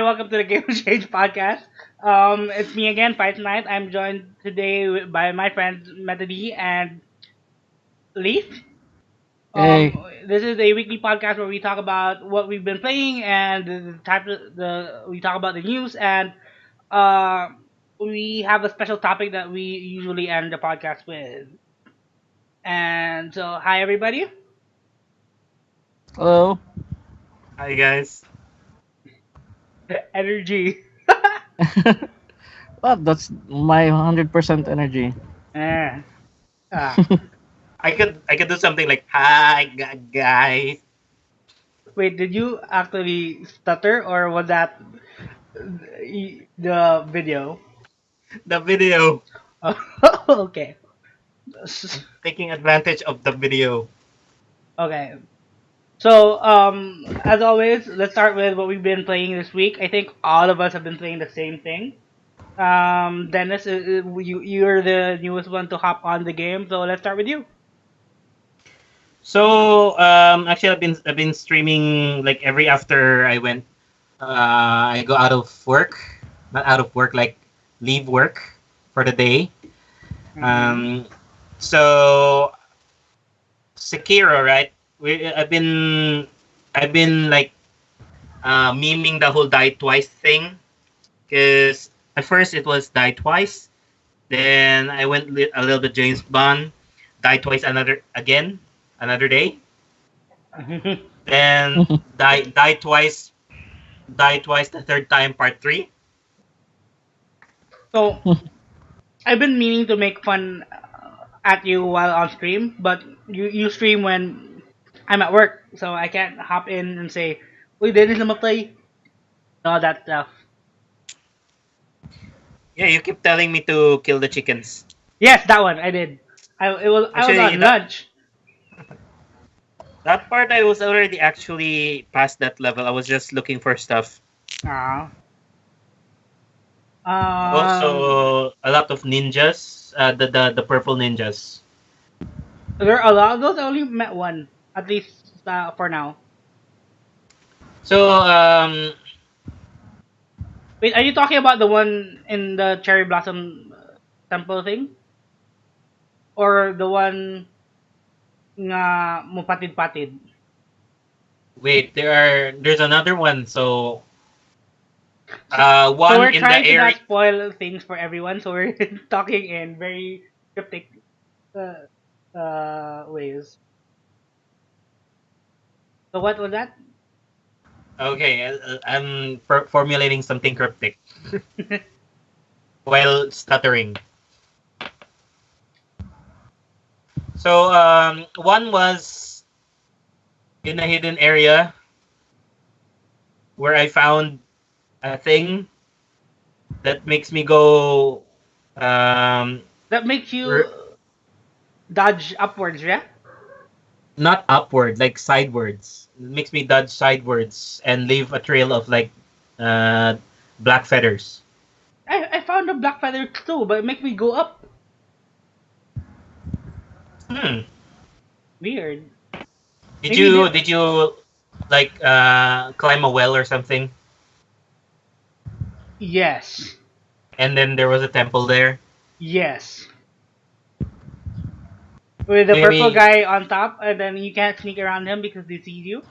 welcome to the Game Change podcast. It's me again, Veitsknight. I'm joined today by my friends Metody and Leaf. Um, Hey, this is a weekly podcast where we talk about what we've been playing and the type of the we talk about the news and uh, we have a special topic that we usually end the podcast with. And so, hi everybody. hello. Hi guys. Energy. Well, that's my 100% energy. Eh, ah. I could do something like hi guys. Wait, did you actually stutter or was that the video? The video. Oh, okay. Taking advantage of the video. Okay. So, as always, let's start with what we've been playing this week. I think all of us have been playing the same thing. Dennis, you're the newest one to hop on the game, so let's start with you. So actually I've been streaming like every after I go out of work. Not out of work, like leave work for the day. Mm-hmm. Um so Sekiro, right? I've been like memeing the whole die twice thing because at first it was die twice. Then I went a little bit James Bond, die twice another day. Then die twice the third time, part three. So, I've been meaning to make fun at you while on stream, but you stream when I'm at work, so I can't hop in and say, "Uy, Dennis, namatay." All that stuff. Yeah, you keep telling me to kill the chickens. Yes, that one I did. I was Actually, on that lunch. that part I was already actually past that level. I was just looking for stuff. Ah. Um, Also, a lot of ninjas. The purple ninjas. there are a lot of those. I only met one, at least for now. So Wait, are you talking about the one in the cherry blossom temple thing, or the one nga mupatid-patid? wait, there's another one. So So, so one we're in the trying to not area. spoil things for everyone, so we're talking in very cryptic uh, ways. So what was that? Okay, I'm formulating something cryptic while stuttering. So one was in a hidden area where I found a thing that makes me go um, That makes you r- dodge upwards, yeah? not upward, like sidewards. It makes me dodge sidewards and leave a trail of like uh, black feathers. I found a black feather too, but it makes me go up. Hmm. Weird. Did Maybe you the did you like climb a well or something? yes, And then there was a temple there. yes. With the purple Maybe guy on top, and then you can't sneak around him because he sees you.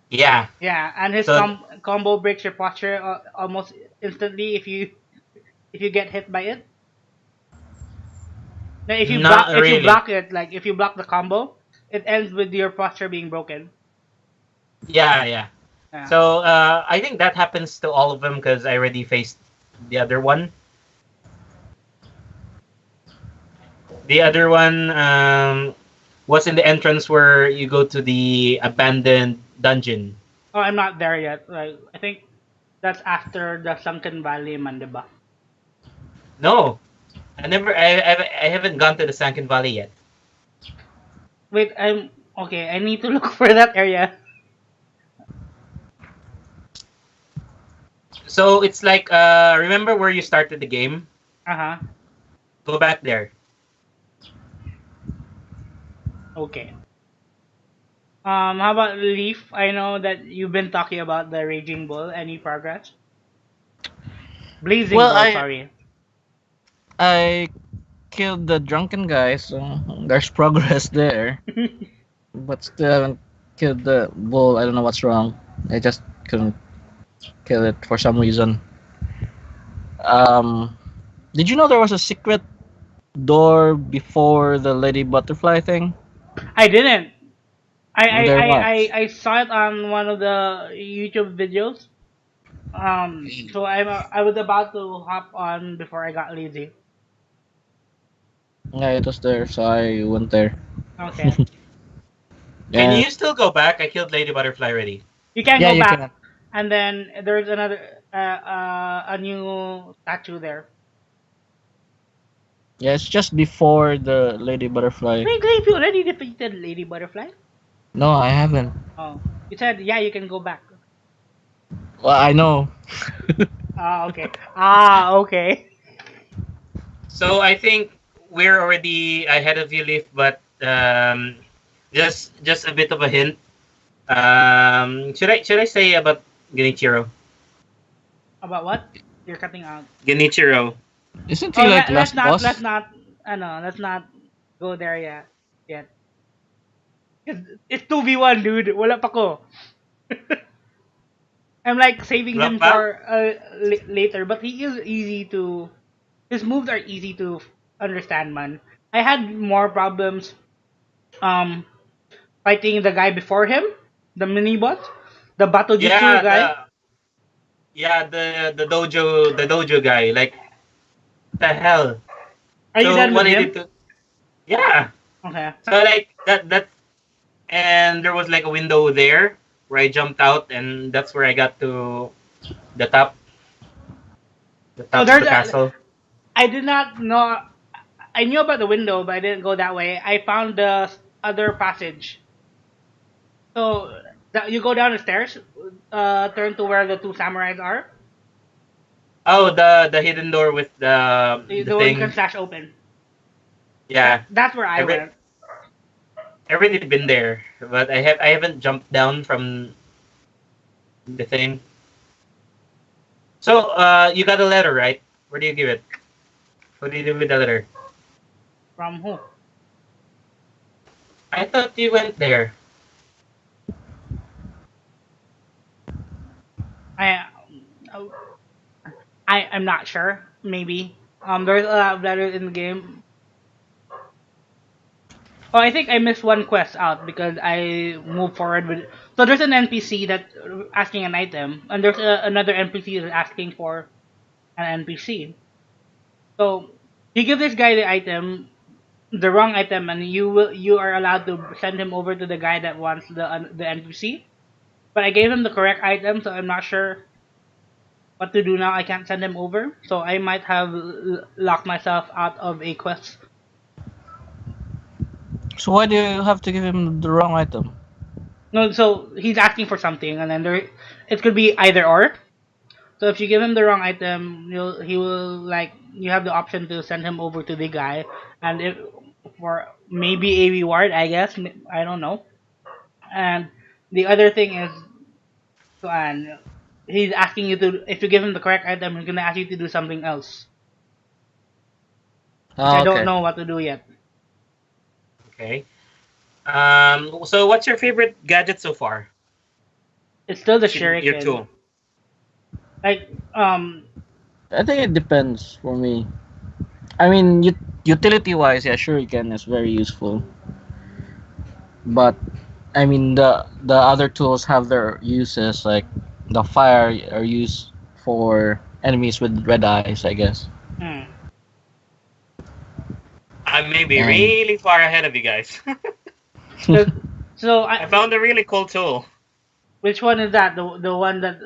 yeah. Yeah, and his So combo breaks your posture almost instantly if you get hit by it. Now, not if you really. block it, like if you block the combo, it ends with your posture being broken. Yeah, yeah. Yeah. So I think that happens to all of them because I already faced the other one. The other one was in the entrance where you go to the abandoned dungeon. Oh, I'm not there yet. Like I think that's after the Sunken Valley, man, diba? No, I haven't gone to the Sunken Valley yet. Wait, I'm okay. I need to look for that area. So it's like remember where you started the game? Uh huh. Go back there. Okay. How about Leaf? I know that you've been talking about the Raging Bull. Any progress? Blazing Well, Bull, sorry. I killed the drunken guy, so there's progress there. But still haven't killed the bull. I don't know what's wrong. I just couldn't kill it for some reason. Um, did you know there was a secret door before the lady butterfly thing? I didn't. There was. I saw it on one of the YouTube videos. So I was about to hop on before I got lazy. Yeah, it was there, so I went there. Okay. Can Yeah, you still go back? I killed Lady Butterfly already. You can yeah, go you back, can. and then there's another a new statue there. Yeah, it's just before the lady butterfly. Wait, Grape, you already defeated Lady Butterfly? No, I haven't. Oh, you said yeah, you can go back. Well, I know. Ah, okay. Ah, okay. So I think we're already ahead of you, Leaf, but just a bit of a hint. Should I say about Genichiro? About what? You're cutting out. Genichiro. Isn't he Oh, like let's last not let's boss? not. I know. Let's not go there yet. Yet. 'Cause it's 2v1, dude. Wala pa ko. I'm like saving him Rockbow? for later, but he is easy to. His moves are easy to understand, man. I had more problems um fighting the guy before him, the mini boss, the Batojutsu Yeah, guy. the dojo guy. Like the hell. Are you So done with what I him? did to yeah. Okay. So like that and there was like a window there where I jumped out and that's where I got to the top the So top of there's the a. castle. I did not know. I knew about the window, but I didn't go that way. I found the other passage. So you go down the stairs, turn to where the two samurais are. Oh, the hidden door with the The one you can thing. slash open. Yeah. That's where I I re- went. I already been there, but I haven't jumped down from the thing. So, you got a letter, right? Where do you give it? What do you do with the letter? From who? I thought you went there. I I'm not sure. Maybe. There's a lot of letters in the game. Oh, I think I missed one quest out because I moved forward with. So there's an NPC that asking an item, and there's another NPC that's asking for an NPC. So you give this guy the item, the wrong item, and you are allowed to send him over to the guy that wants the NPC. But I gave him the correct item, so I'm not sure what to do now. I can't send him over, so I might have locked myself out of a quest. So why do you have to give him the wrong item? No, so he's asking for something, and then it could be either or. So if you give him the wrong item, he will like you have the option to send him over to the guy, and if for maybe a reward, I guess I don't know. And the other thing is, and he's asking you to if you give him the correct item, he's gonna ask you to do something else, which I Ah, don't okay. know what to do yet. Okay. So what's your favorite gadget so far? It's still the Your shuriken. tool. Like I think it depends for me. I mean, utility wise, yeah, Shuriken is very useful. But I mean, the other tools have their uses. Like the fire are used for enemies with red eyes, I guess. hmm. I may be And really far ahead of you guys. So, so I found a really cool tool. which one is that? The one that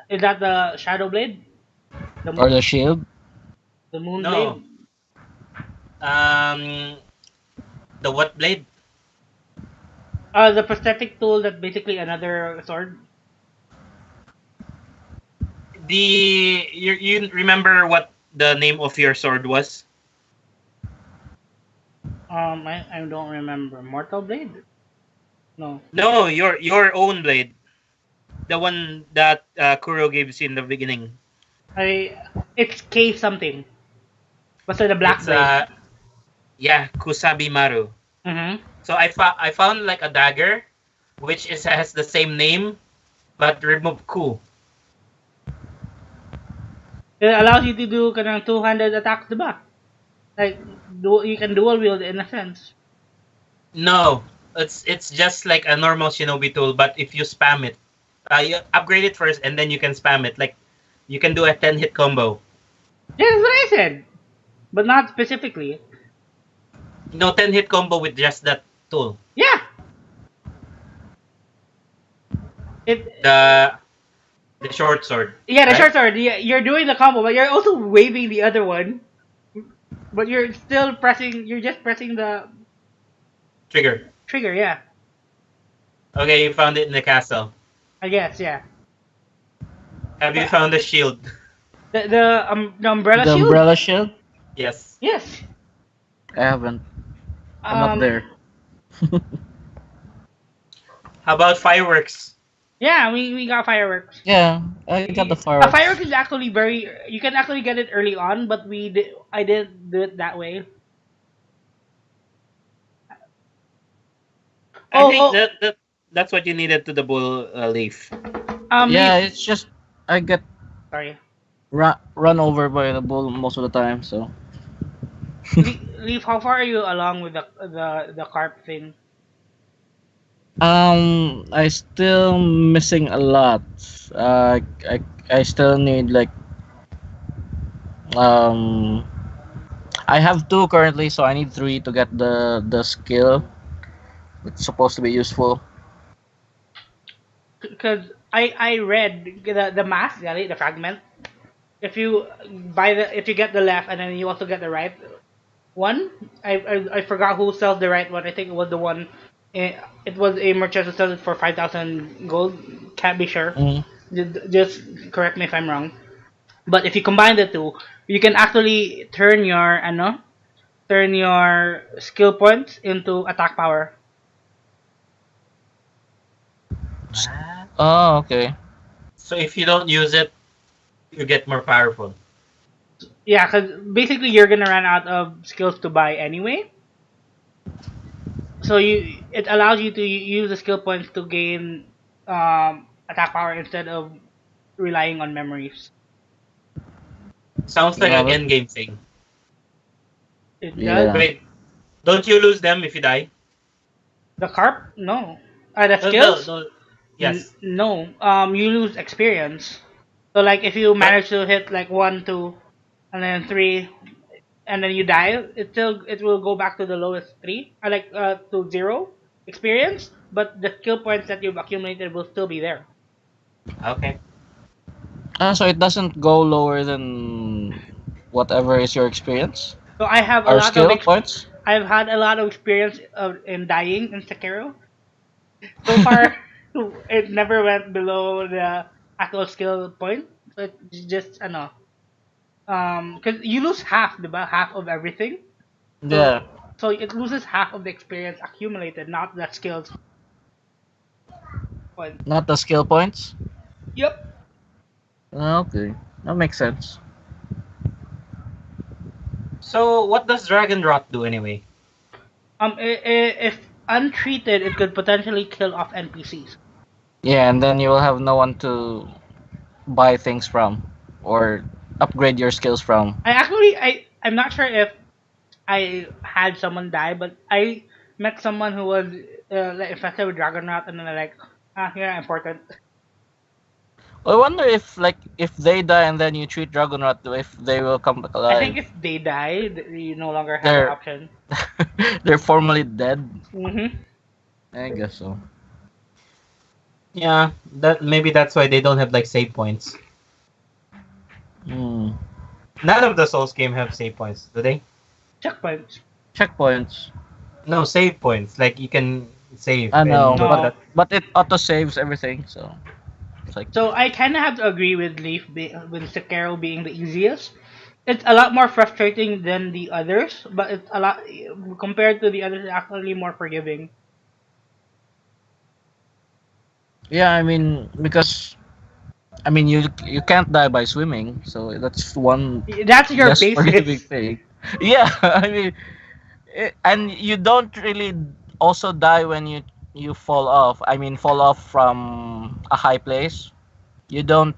is that the shadow blade, or the the shield. the moon No. blade, Um, the what blade? the prosthetic tool that basically another sword. You remember what the name of your sword was? I don't remember. Mortal blade. No. No, your own blade, the one that Kuro gives you in the beginning. I it's K something. Was it the black It's blade? yeah, Kusabi Maru. Mm-hmm. So I found like a dagger, which is has the same name but remove Ku. It allows you to do kanang two-handed attacks, diba? Like you can dual wield in a sense. No, it's just like a normal Shinobi tool, but if you spam it, you upgrade it first and then you can spam it. Like you can do a 10 hit combo. Yeah, that's what I said, but not specifically. No, 10 hit combo with just that tool. Yeah, it. The the short sword, Yeah, the right? short sword. You're doing the combo, but you're also waving the other one. But you're still pressing. You're just pressing the Trigger. trigger. Yeah, Okay, you found it in the castle. I guess. Yeah. Have you But found the shield? the umbrella The shield. umbrella shield? Yes. Yes. I haven't. I'm not Um. there. How about fireworks? Yeah, we got fireworks. Yeah, I got the A fireworks. firework is actually very. You can actually get it early on, but I didn't do it that way. I Oh, think oh, that's what you needed to the bull leaf. Leaf. Yeah, it's just I get Sorry, run over by the bull most of the time. So Leaf. How far are you along with the carp thing? I still missing a lot. I still need like um I have two currently, so I need three to get the skill. It's supposed to be useful. Because I read the math, the fragment. If you if you get the left and then you also get the right one, I forgot who sells the right one. I think it was the one. It was a merchant who sells it for 5,000 gold. Can't be sure. Mm. Just correct me if I'm wrong. But if you combine the two, you can actually turn your skill points into attack power. What? Oh, okay. So if you don't use it, you get more powerful. Yeah, because basically you're gonna run out of skills to buy anyway. So it allows you to use the skill points to gain attack power instead of relying on memories. Sounds like Yeah, an but end game thing. It does. yeah. Wait, don't you lose them if you die? The carp? No. The No, skills? no. Yes. No. You lose experience. So like if you But manage to hit like 1, 2, and then 3, and then you die, it will go back to the lowest 3, to 0 experience. But the skill points that you've accumulated will still be there. okay. So it doesn't go lower than whatever is your experience So I have a or lot of skill points. I've had a lot of experience in dying in Sekiro. So far, it never went below the actual skill point. So it's just because you lose half, diba? Half of everything. Yeah, So so it loses half of the experience accumulated, not the skills point. not the skill points. Yep. Okay, that makes sense. So what does Dragon Rot do anyway? If untreated, it could potentially kill off NPCs. Yeah, and then you will have no one to buy things from or upgrade your skills from. I'm not sure if I had someone die, but I met someone who was like infected with dragon rot, and then they're like, you're not important. I wonder if they die and then you treat Dragonrot, if they will come back I think alive. if they die, you no longer have the They're option. they're formally dead. Mm-hmm. I guess so. Yeah, that maybe that's why they don't have like save points. Hmm. None of the Souls game have save points, do they? Checkpoints. Checkpoints. No save points. Like you can save I know, and No. but it auto saves everything, so it's like So I kind of have to agree with with Sekiro being the easiest. It's a lot more frustrating than the others, but it's a lot compared to the others. It's actually more forgiving. Yeah, I mean because you can't die by swimming, so that's one That's your less for you to be basis. paid. Yeah, I mean, and you don't really also die when you fall off. I mean, fall off from a high place. You don't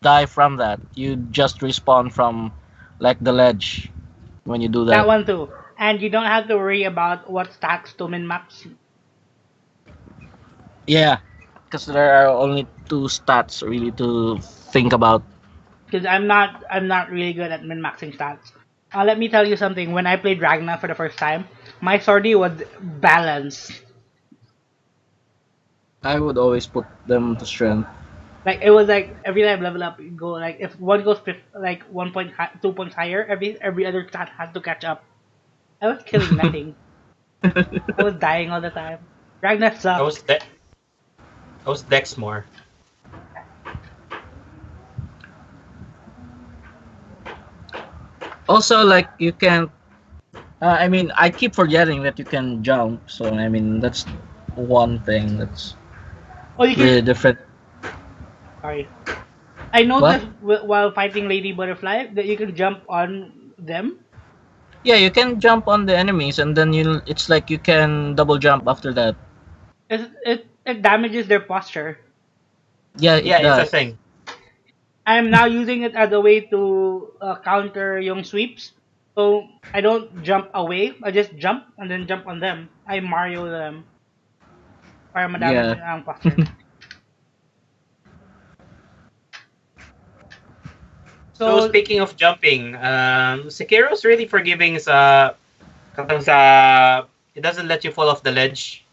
die from that. You just respawn from like the ledge when you do That that. one too. And you don't have to worry about what stacks to min max. Yeah, because there are only two stats really to think about. Because I'm not really good at min maxing stats. Let me tell you something. When I played Ragna for the first time, my sortie was balanced. I would always put them to strength. Like it was like every time I level up, you go like if one goes like 1 point, 2 points higher, every other stat has to catch up. I was killing nothing. I was dying all the time. Ragnar I was sucked. de- I was Dexmore. Also, like you can. I mean, I keep forgetting that you can jump. So I mean, that's one thing that's Oh, you can. really different. Sorry, I What? noticed while fighting Lady Butterfly that you can jump on them. Yeah, you can jump on the enemies, and then you. It's like you can double jump after that. It damages their posture. Yeah, it Yeah, it's a does. thing. I am now using it as a way to counter yung sweeps. So I don't jump away. I just jump and then jump on them. I Mario them para madamage Yeah. ang posture. So So speaking of jumping, Sekiro's really forgiving sa katong sa it doesn't let you fall off the ledge.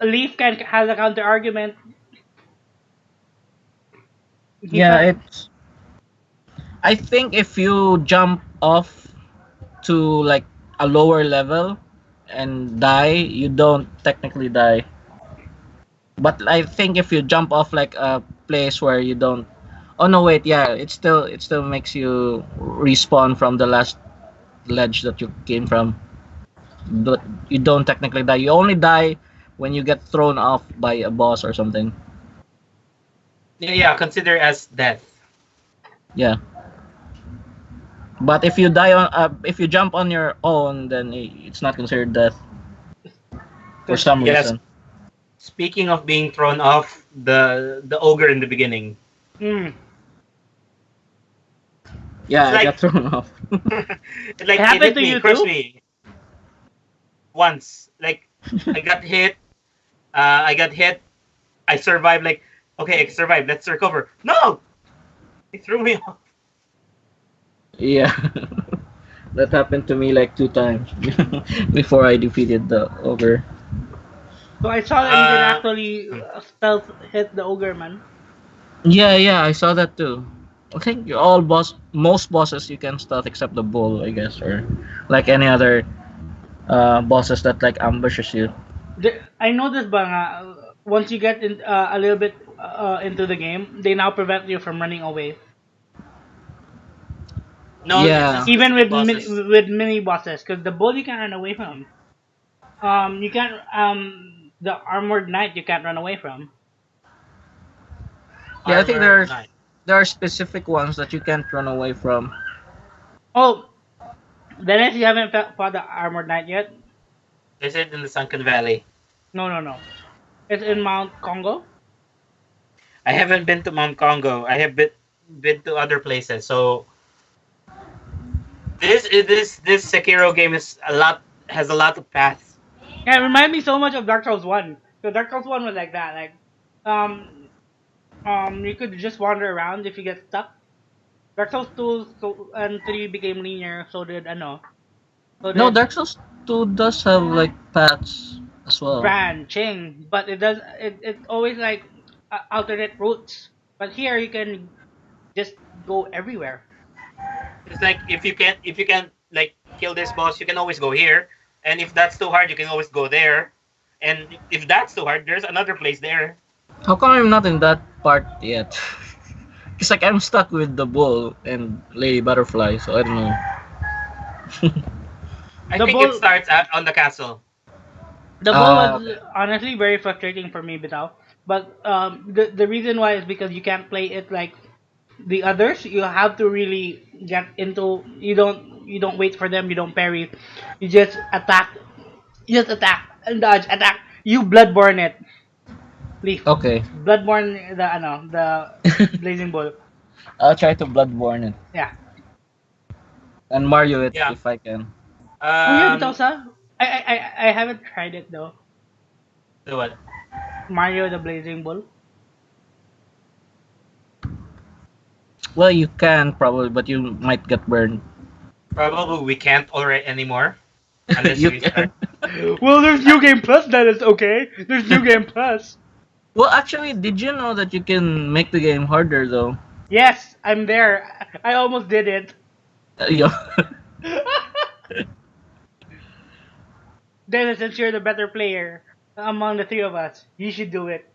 Leaf can has a counter argument. He's Yeah, not. it's. I think if you jump off to like a lower level and die, you don't technically die. But I think if you jump off like a place where you don't. Oh no, wait. Yeah, it still makes you respawn from the last ledge that you came from. But you don't technically die. You only die when you get thrown off by a boss or something. Yeah, consider as death. Yeah. But if you die on, if you jump on your own, then it's not considered death for Cause, some Yes. reason. Speaking of being thrown off, the ogre in the beginning. mm, Yeah, It's I like got thrown off. it it happened hit to me, you crushed too. me once. Like I got hit. I got hit. I survived. Like okay, I survived. Let's recover. No, it threw me off. Yeah, that happened to me like 2 times before I defeated the ogre. So I saw that you can Uh, actually stealth hit the ogre man. Yeah, yeah, I saw that too. I think most bosses you can stealth except the bull, I guess, or like any other bosses that like ambushes you. I noticed, but once you get a little bit into the game, they now prevent you from running away. no, it's just Yeah, Even specific bosses. with mini bosses, because the bull you can't run away from. You can't the armored knight you can't run away from. yeah, I think Armor Knight. there are specific ones that you can't run away from. Oh, Dennis, you haven't fought the armored knight yet? Is it in the Sunken Valley? No, no, no. It's in Mount Congo. I haven't been to Mount Congo. I have been to other places. So this Sekiro game is a lot has a lot of paths. Yeah, it reminds me so much of Dark Souls One. So Dark Souls One was like that. Like, um, you could just wander around if you get stuck. Dark Souls 2 and 3 became linear. So did ano. So No, did Dark Souls 2 does have like paths as well. branching, but it's always like alternate routes. But here you can just go everywhere. It's like if you can't like kill this boss, you can always go here. And if that's too hard, you can always go there. And if that's too hard, there's another place there. How come I'm not in that part yet? It's like I'm stuck with the bull and Lady Butterfly, so I don't know. I The think it bull starts at on the castle. The bull was Okay. honestly very frustrating for me, Bitaw. But the reason why is because you can't play it like the others. You have to really get into. You don't wait for them. You don't parry. You just attack. You just attack and dodge. Attack. You bloodborne it. Leaf. Okay. Bloodborne the blazing bull. I'll try to Bloodborne it Yeah. and Mario it Yeah. if I can. Oh yeah, Bitaw Um. sa. I haven't tried it though. So what? Mario the blazing bull. Well, you can probably, but you might get burned. Probably we can't already anymore unless you You restart. can. Well, there's New Game Plus. That is okay. There's New Game Plus. Well, actually, did you know that you can make the game harder though? Yes, I'm there. I almost did it. Yeah. Dennis, since you're the better player among the three of us, you should do it.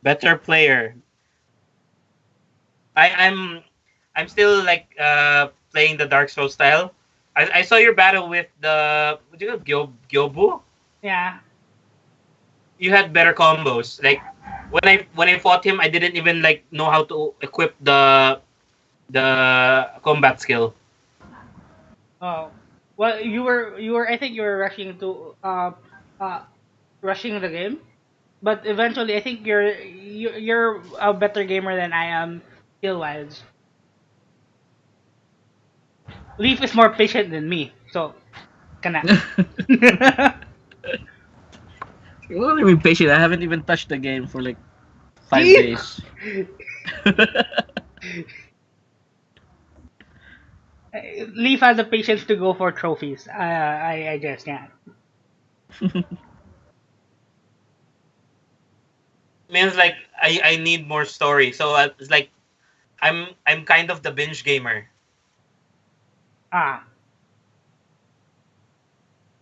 Better player. I'm still like playing the Dark Souls style. I saw your battle with the what do you call Gyobu. Yeah. You had better combos. Like when I fought him, I didn't even like know how to equip the combat skill. Oh. Well, you were. I think you were rushing to uh rushing the game, but eventually, I think you're a better gamer than I am skill wise. Leaf is more patient than me, so kana. You're only be patient. I haven't even touched the game for like 5 See? days. Leaf has the patience to go for trophies. I just can't. Means like I need more story. So it's like I'm kind of the binge gamer. Ah,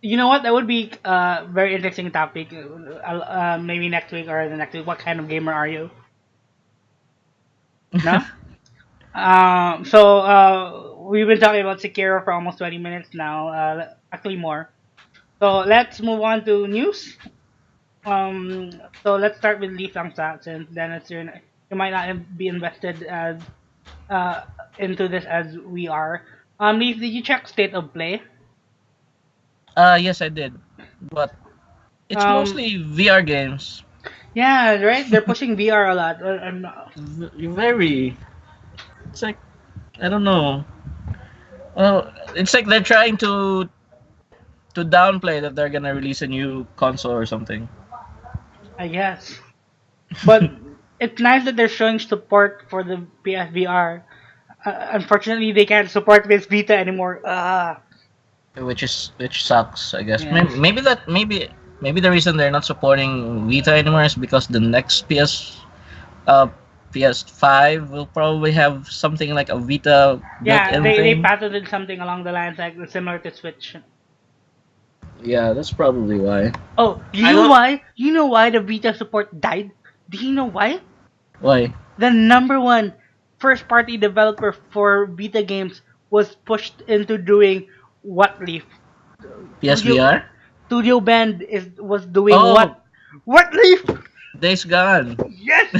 you know what? That would be a very interesting topic. Maybe next week or the next week. What kind of gamer are you? No. We've been talking about Sekiro for almost 20 minutes now. Actually more. So let's move on to news. Um, so let's start with Leaf Langsa since Dennis, you might not be invested as uh into this as we are. Leaf, did you check state of play? Yes, I did, but it's Um, mostly VR games. yeah, right. They're pushing VR a lot. Very. It's like I don't know. Well, it's like they're trying to downplay that they're gonna release a new console or something. I guess, but it's nice that they're showing support for the PSVR. Unfortunately, they can't support PS Vita anymore. Which sucks, I guess. Yeah. Maybe the reason they're not supporting Vita anymore is because the next uh PS5 will probably have something like a Vita Yeah, built-in they thing. patented something along the lines like similar to Switch. Yeah, that's probably why. Oh, you I know don't. why? You know why the Vita support died? Do you know why? Why? The number one first party developer for Vita games was pushed into doing what, Leaf? Studio PSVR? Studio Band was doing what? Oh, What, Leaf? Days Gone. Yes.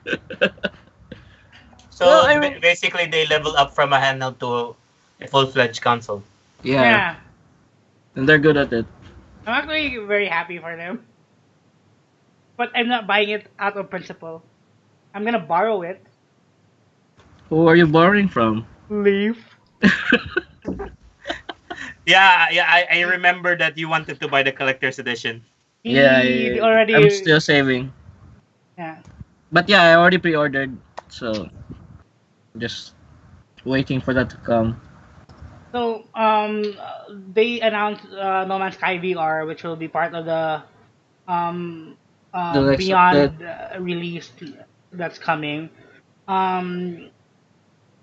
Well, So I mean, basically, they level up from a handheld to a full-fledged console. yeah, Yeah. and they're good at it. I'm actually very happy for them, but I'm not buying it out of principle. I'm gonna borrow it. Who are you borrowing from? Leaf. Yeah, yeah. I remember that you wanted to buy the collector's edition. Yeah, He I'm still already. saving. Yeah. But yeah, I already pre-ordered, so just waiting for that to come. So they announced No Man's Sky VR, which will be part of the um The next update. Beyond release that's coming. Um,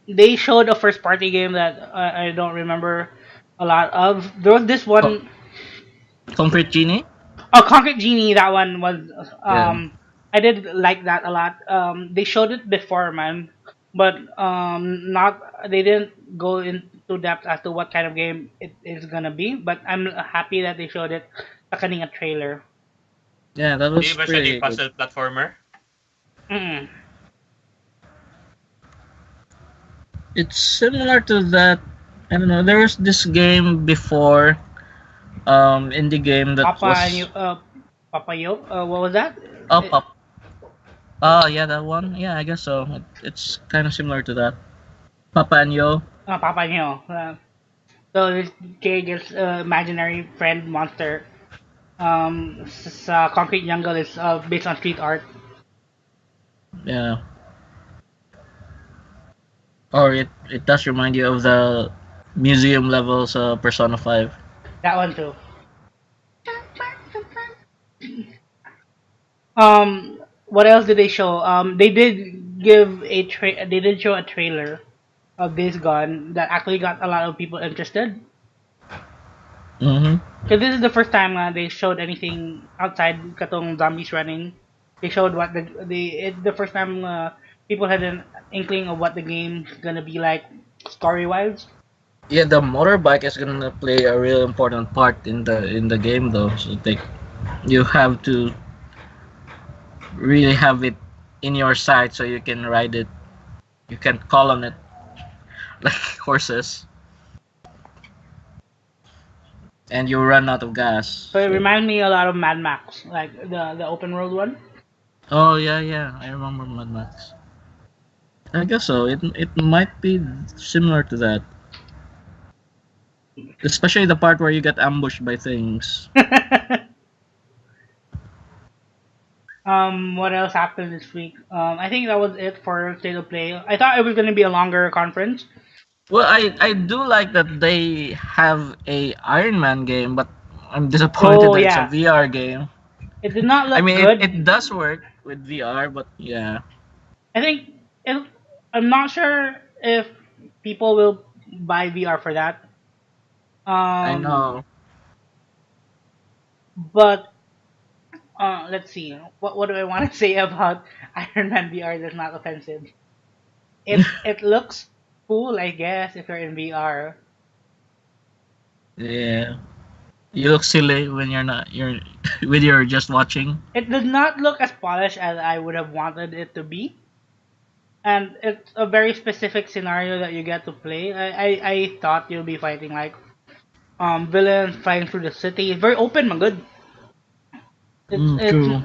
they showed a first party game that I don't remember a lot of. There was this Co- one, Concrete Genie? oh, Concrete Genie. That one was Yeah. I did like that a lot. They showed it before, man, but not they didn't go in. to depth as to what kind of game it is gonna be, but I'm happy that they showed it sa kaninga trailer. Yeah, that Do was you mention a pretty good. puzzle platformer? Mm. It's similar to that. I don't know. There was this game before, indie game that Papa and you, was Papa Yo, what was that? up Eh, up. Oh yeah, that one. Yeah, I guess so. It's kind of similar to that. Papa and Yo. Papa and Yo. So this kid gets imaginary friend monster. Sa Concrete Jungle is based on street art. Yeah. Or it does remind you of the museum levels Persona 5. That one too. What else did they show? They did they did show a trailer of Days Gone that actually got a lot of people interested. Mm-hmm. Because this is the first time they showed anything outside katong zombies running. They showed what it's the first time people had an inkling of what the game's gonna be like story wise. Yeah, the motorbike is gonna play a real important part in the game though. So they you have to really have it in your sight so you can ride it. You can call on it like horses, and you run out of gas. So it So. reminds me a lot of Mad Max, like the open world one. Oh yeah, yeah, I remember Mad Max. I guess so. It might be similar to that, especially the part where you get ambushed by things. What else happened this week? I think that was it for State of Play. I thought it was gonna be a longer conference. Well, I do like that they have a Iron Man game, but I'm disappointed Oh that it's a yeah, VR game. it did not I look mean, it good. does work with VR, but yeah, I think it, I'm not sure if people will buy VR for that. I Um, know. but let's see. What do I want to say about Iron Man VR that's not offensive? It looks cool, I guess, if you're in VR. Yeah, you look silly when you're not. You're when you're just watching. It does not look as polished as I would have wanted it to be, and it's a very specific scenario that you get to play. I thought you'll be fighting like villains flying through the city. It's very open, my good. It's True.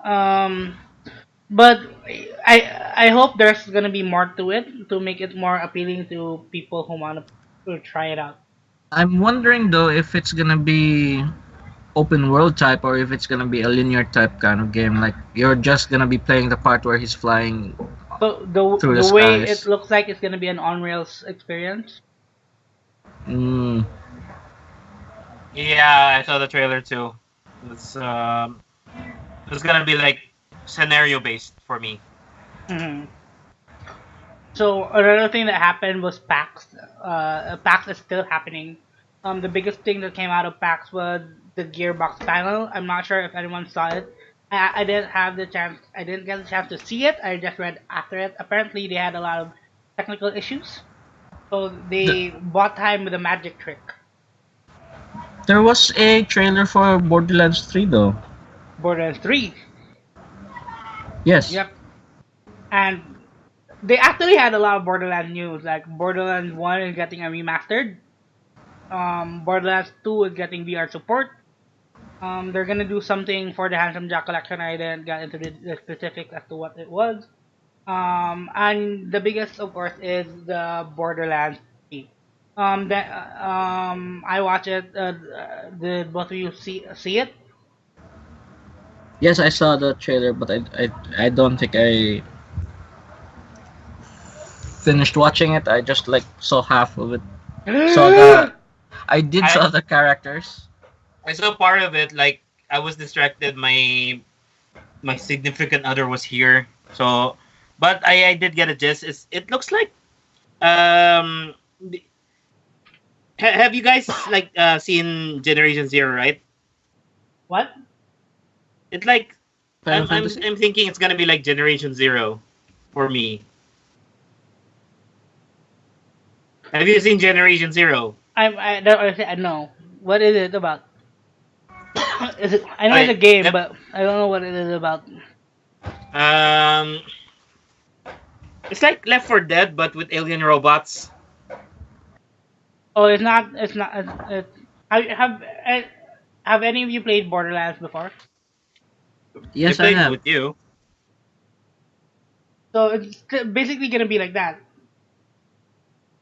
um but I hope there's gonna be more to it to make it more appealing to people who want to try it out. I'm wondering though if it's gonna be open world type or if it's gonna be a linear type kind of game. Like you're just gonna be playing the part where he's flying So through the the way it skies. looks like it's gonna be an on rails experience. Mm, Yeah, I saw the trailer too. It's it's gonna be like scenario based for me. Hmm. So another thing that happened was PAX. PAX is still happening. The biggest thing that came out of PAX was the Gearbox panel. I'm not sure if anyone saw it. I didn't have the chance. I didn't get the chance to see it. I just read after it. Apparently, they had a lot of technical issues, so the, they bought time with a magic trick. there was a trailer for Borderlands 3 though. Borderlands 3. Yes. Yep. And they actually had a lot of Borderlands news. Like Borderlands 1 is getting a remastered. Borderlands 2 is getting VR support. They're gonna do something for the Handsome Jack collection. I didn't get into the specifics as to what it was. And the biggest, of course, is the Borderlands 3. I watched it. Did both of you see it? Yes, I saw the trailer, but I don't think I finished watching it. I just like saw half of it. Saw the I did I saw the characters. I saw part of it. Like I was distracted. My significant other was here. So, but I did get a gist. It looks like um. Have you guys like seen Generation Zero? Right. What? It's like Final Fantasy. I'm thinking it's gonna be like Generation Zero for me. Have you seen Generation Zero? I know. What is it about? Is it? I know it's a Okay. game, Yep. but I don't know what it is about. Um, it's like Left 4 Dead, but with alien robots. Oh, it's not. It's not. Have any of you played Borderlands before? I Yes, I played have. with you. So it's basically gonna be like that.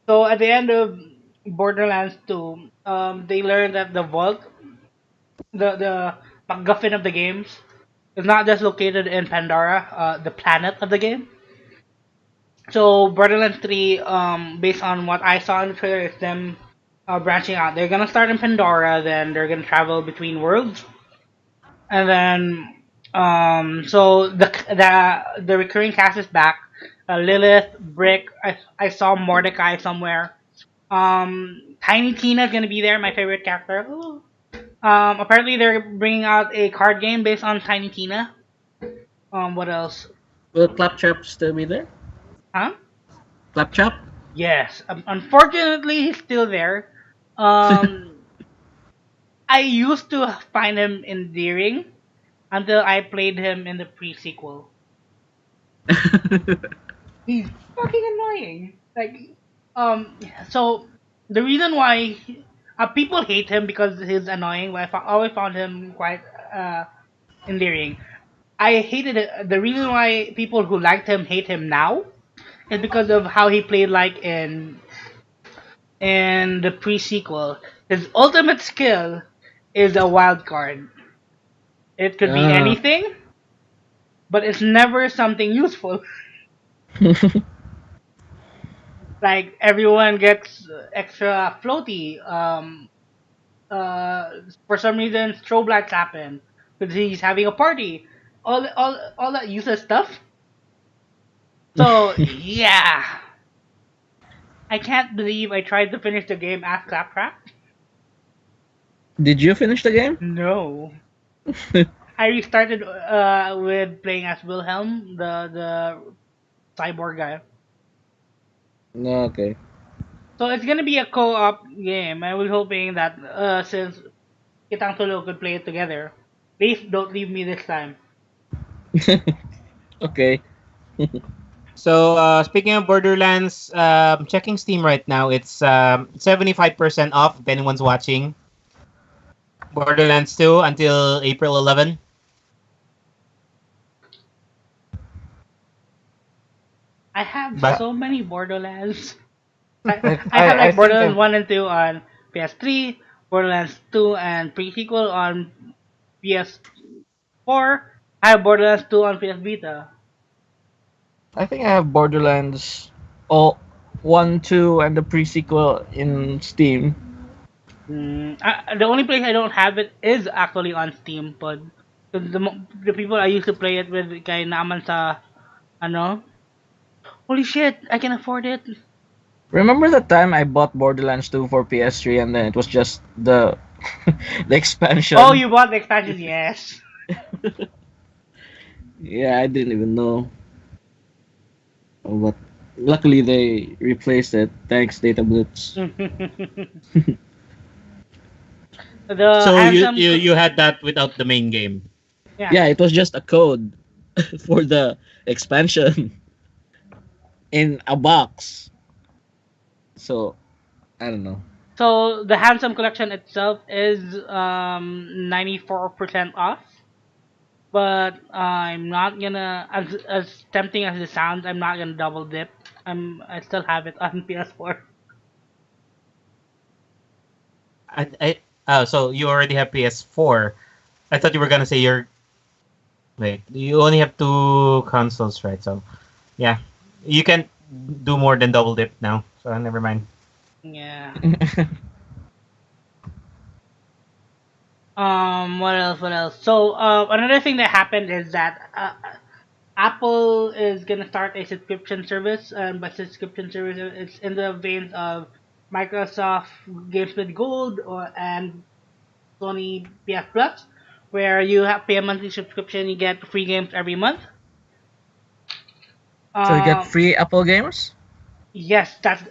So at the end of Borderlands 2, they learn that the vault, the MacGuffin of the games, is not just located in Pandora, the planet of the game. So Borderlands 3, based on what I saw in the trailer, is them branching out. They're gonna start in Pandora, then they're gonna travel between worlds, and then so the recurring cast is back. Lilith, Brick. I saw Mordecai somewhere. Tiny Tina's gonna be there, my favorite character. Ooh. Apparently they're bringing out a card game based on Tiny Tina. What else? Will Claptrap still be there? Huh? Claptrap? Yes. Unfortunately, he's still there. Um, I used to find him endearing until I played him in the pre-sequel. He's fucking annoying. Like, um, so the reason why people hate him because he's annoying, but I always found him quite endearing. I hated it. The reason why people who liked him hate him now is because of how he played like in the pre-sequel. His ultimate skill is a wild card. It could be Ah. anything, but it's never something useful. Like everyone gets extra floaty. For some reason, strobe lights happen because he's having a party. All that useless stuff. So yeah, I can't believe I tried to finish the game as Claptrap. Did you finish the game? No. I restarted with playing as Wilhelm, the cyborg guy. No, okay. So it's gonna be a co-op game. I was hoping that since Kitang Solo could play it together, please don't leave me this time. Okay. So speaking of Borderlands, checking Steam right now. It's 75% off if anyone's watching. Borderlands 2 until April 11. I have But so many Borderlands. I, I have I like think Borderlands I've 1 and 2 on PS3, Borderlands 2 and pre-sequel on PS4. I have Borderlands 2 on PS Vita. I think I have Borderlands all 1, 2 and the pre-sequel in Steam. The only place I don't have it is actually on Steam, but the people I used to play it with kay naman sa ano. Holy shit, I can afford it. Remember the time I bought Borderlands 2 for PS3 and then it was just the the Oh, expansion? you bought the expansion? Yes. Yeah, I didn't even know. But luckily they replaced it. Thanks, Data Blitz. The so you, handsome, you you had that without the main game. yeah. Yeah, it was just a code for the expansion in a box. So I don't know. So the handsome collection itself is 94% off. But I'm not gonna, as tempting as it sounds, I'm not gonna double dip. I still have it on PS4. So you already have PS4. I thought you were gonna say you're wait. You only have two consoles, right? So yeah, you can do more than double dip now. So never mind. Yeah. What else? What else? So, another thing that happened is that Apple is gonna start a subscription service, and by subscription service, it's in the veins of Microsoft Games with Gold and Sony PS Plus, where you have pay a monthly subscription, you get free games every month. So you get Um, free Apple games? Yes, that's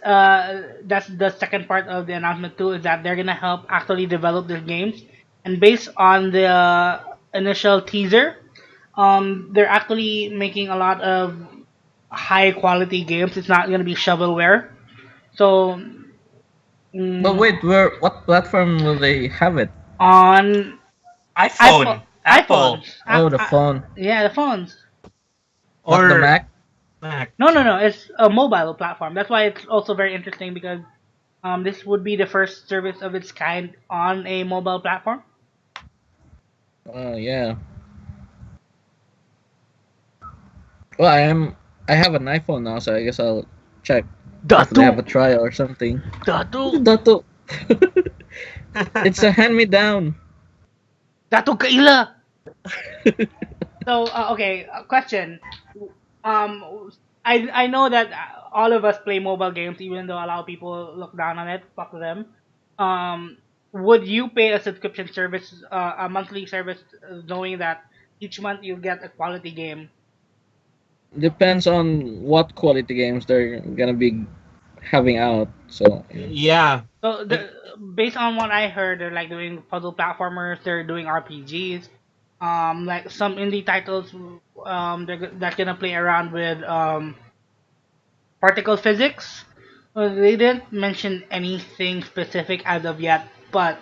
the second part of the announcement too. Is that they're gonna help actually develop their games, and based on the initial teaser, they're actually making a lot of high quality games. It's not gonna be shovelware. So But mm, wait, where what platform will they have it? on iPhone, iPhone, Apple, iPhones, Oh, the phone, yeah, the phones. not the or Mac. Mac. No, no, no. It's a mobile platform. That's why it's also very interesting because this would be the first service of its kind on a mobile platform. Oh yeah. Well, I have an iPhone now, so I guess I'll check if they Datu, have a trial or something. Datu, What is that? It's a hand me down. Datu Kaila. So okay, question. I know that all of us play mobile games, even though a lot of people look down on it. Fuck them. Um, would you pay a subscription service, a monthly service, knowing that each month you get a quality game? Depends on what quality games they're gonna be having out. So yeah. Yeah, So if based on what I heard, they're like doing puzzle platformers, they're doing RPGs, like some indie titles, that's gonna play around with particle physics. They didn't mention anything specific as of yet, but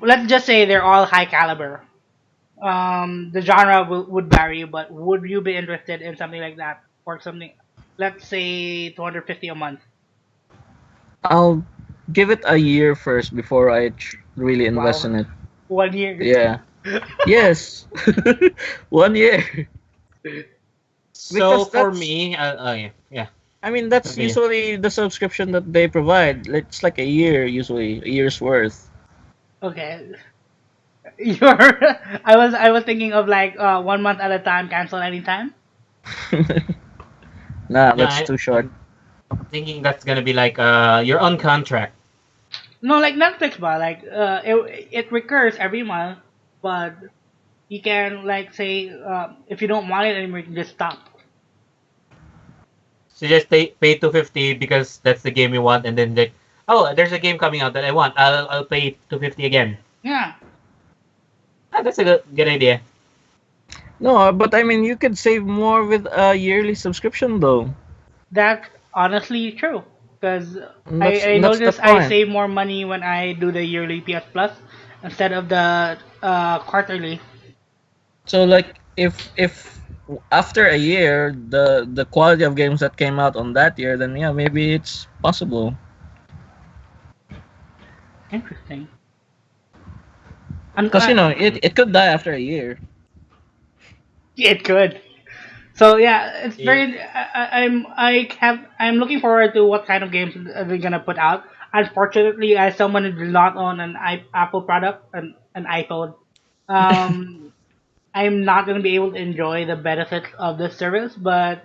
let's just say they're all high caliber. The genre would vary, but would you be interested in something like that or something? Let's say 250 a month. I'll give it a year first before I really invest Wow, in it. 1 year. Yeah. Yes. 1 year. so Because for that's me, yeah, yeah. I mean that's Okay. usually the subscription that they provide. It's like a year usually, a year's worth. Okay, you're. I was thinking of like 1 month at a time, cancel anytime. Nah, Yeah, that's too short. I'm thinking that's gonna be like you're on contract. No, like Netflix, but like it recurs every month, but you can like say if you don't want it anymore, you can just stop. So just pay 250 because that's the game you want, and then like, oh, there's a game coming out that I want. I'll pay 250 again. Yeah, Ah, that's a good idea. No, but I mean you could save more with a yearly subscription though. that's honestly true. Because And I that's the notice I point. save more money when I do the yearly PS Plus instead of the quarterly. So like if after a year the quality of games that came out on that year, then yeah, maybe it's possible. Interesting. And Because it could die after a year. it could. So yeah, it's Eh, very. I'm looking forward to what kind of games they're gonna put out. Unfortunately, as someone who does not own an Apple product, an iPhone, um, I'm not gonna be able to enjoy the benefits of this service. But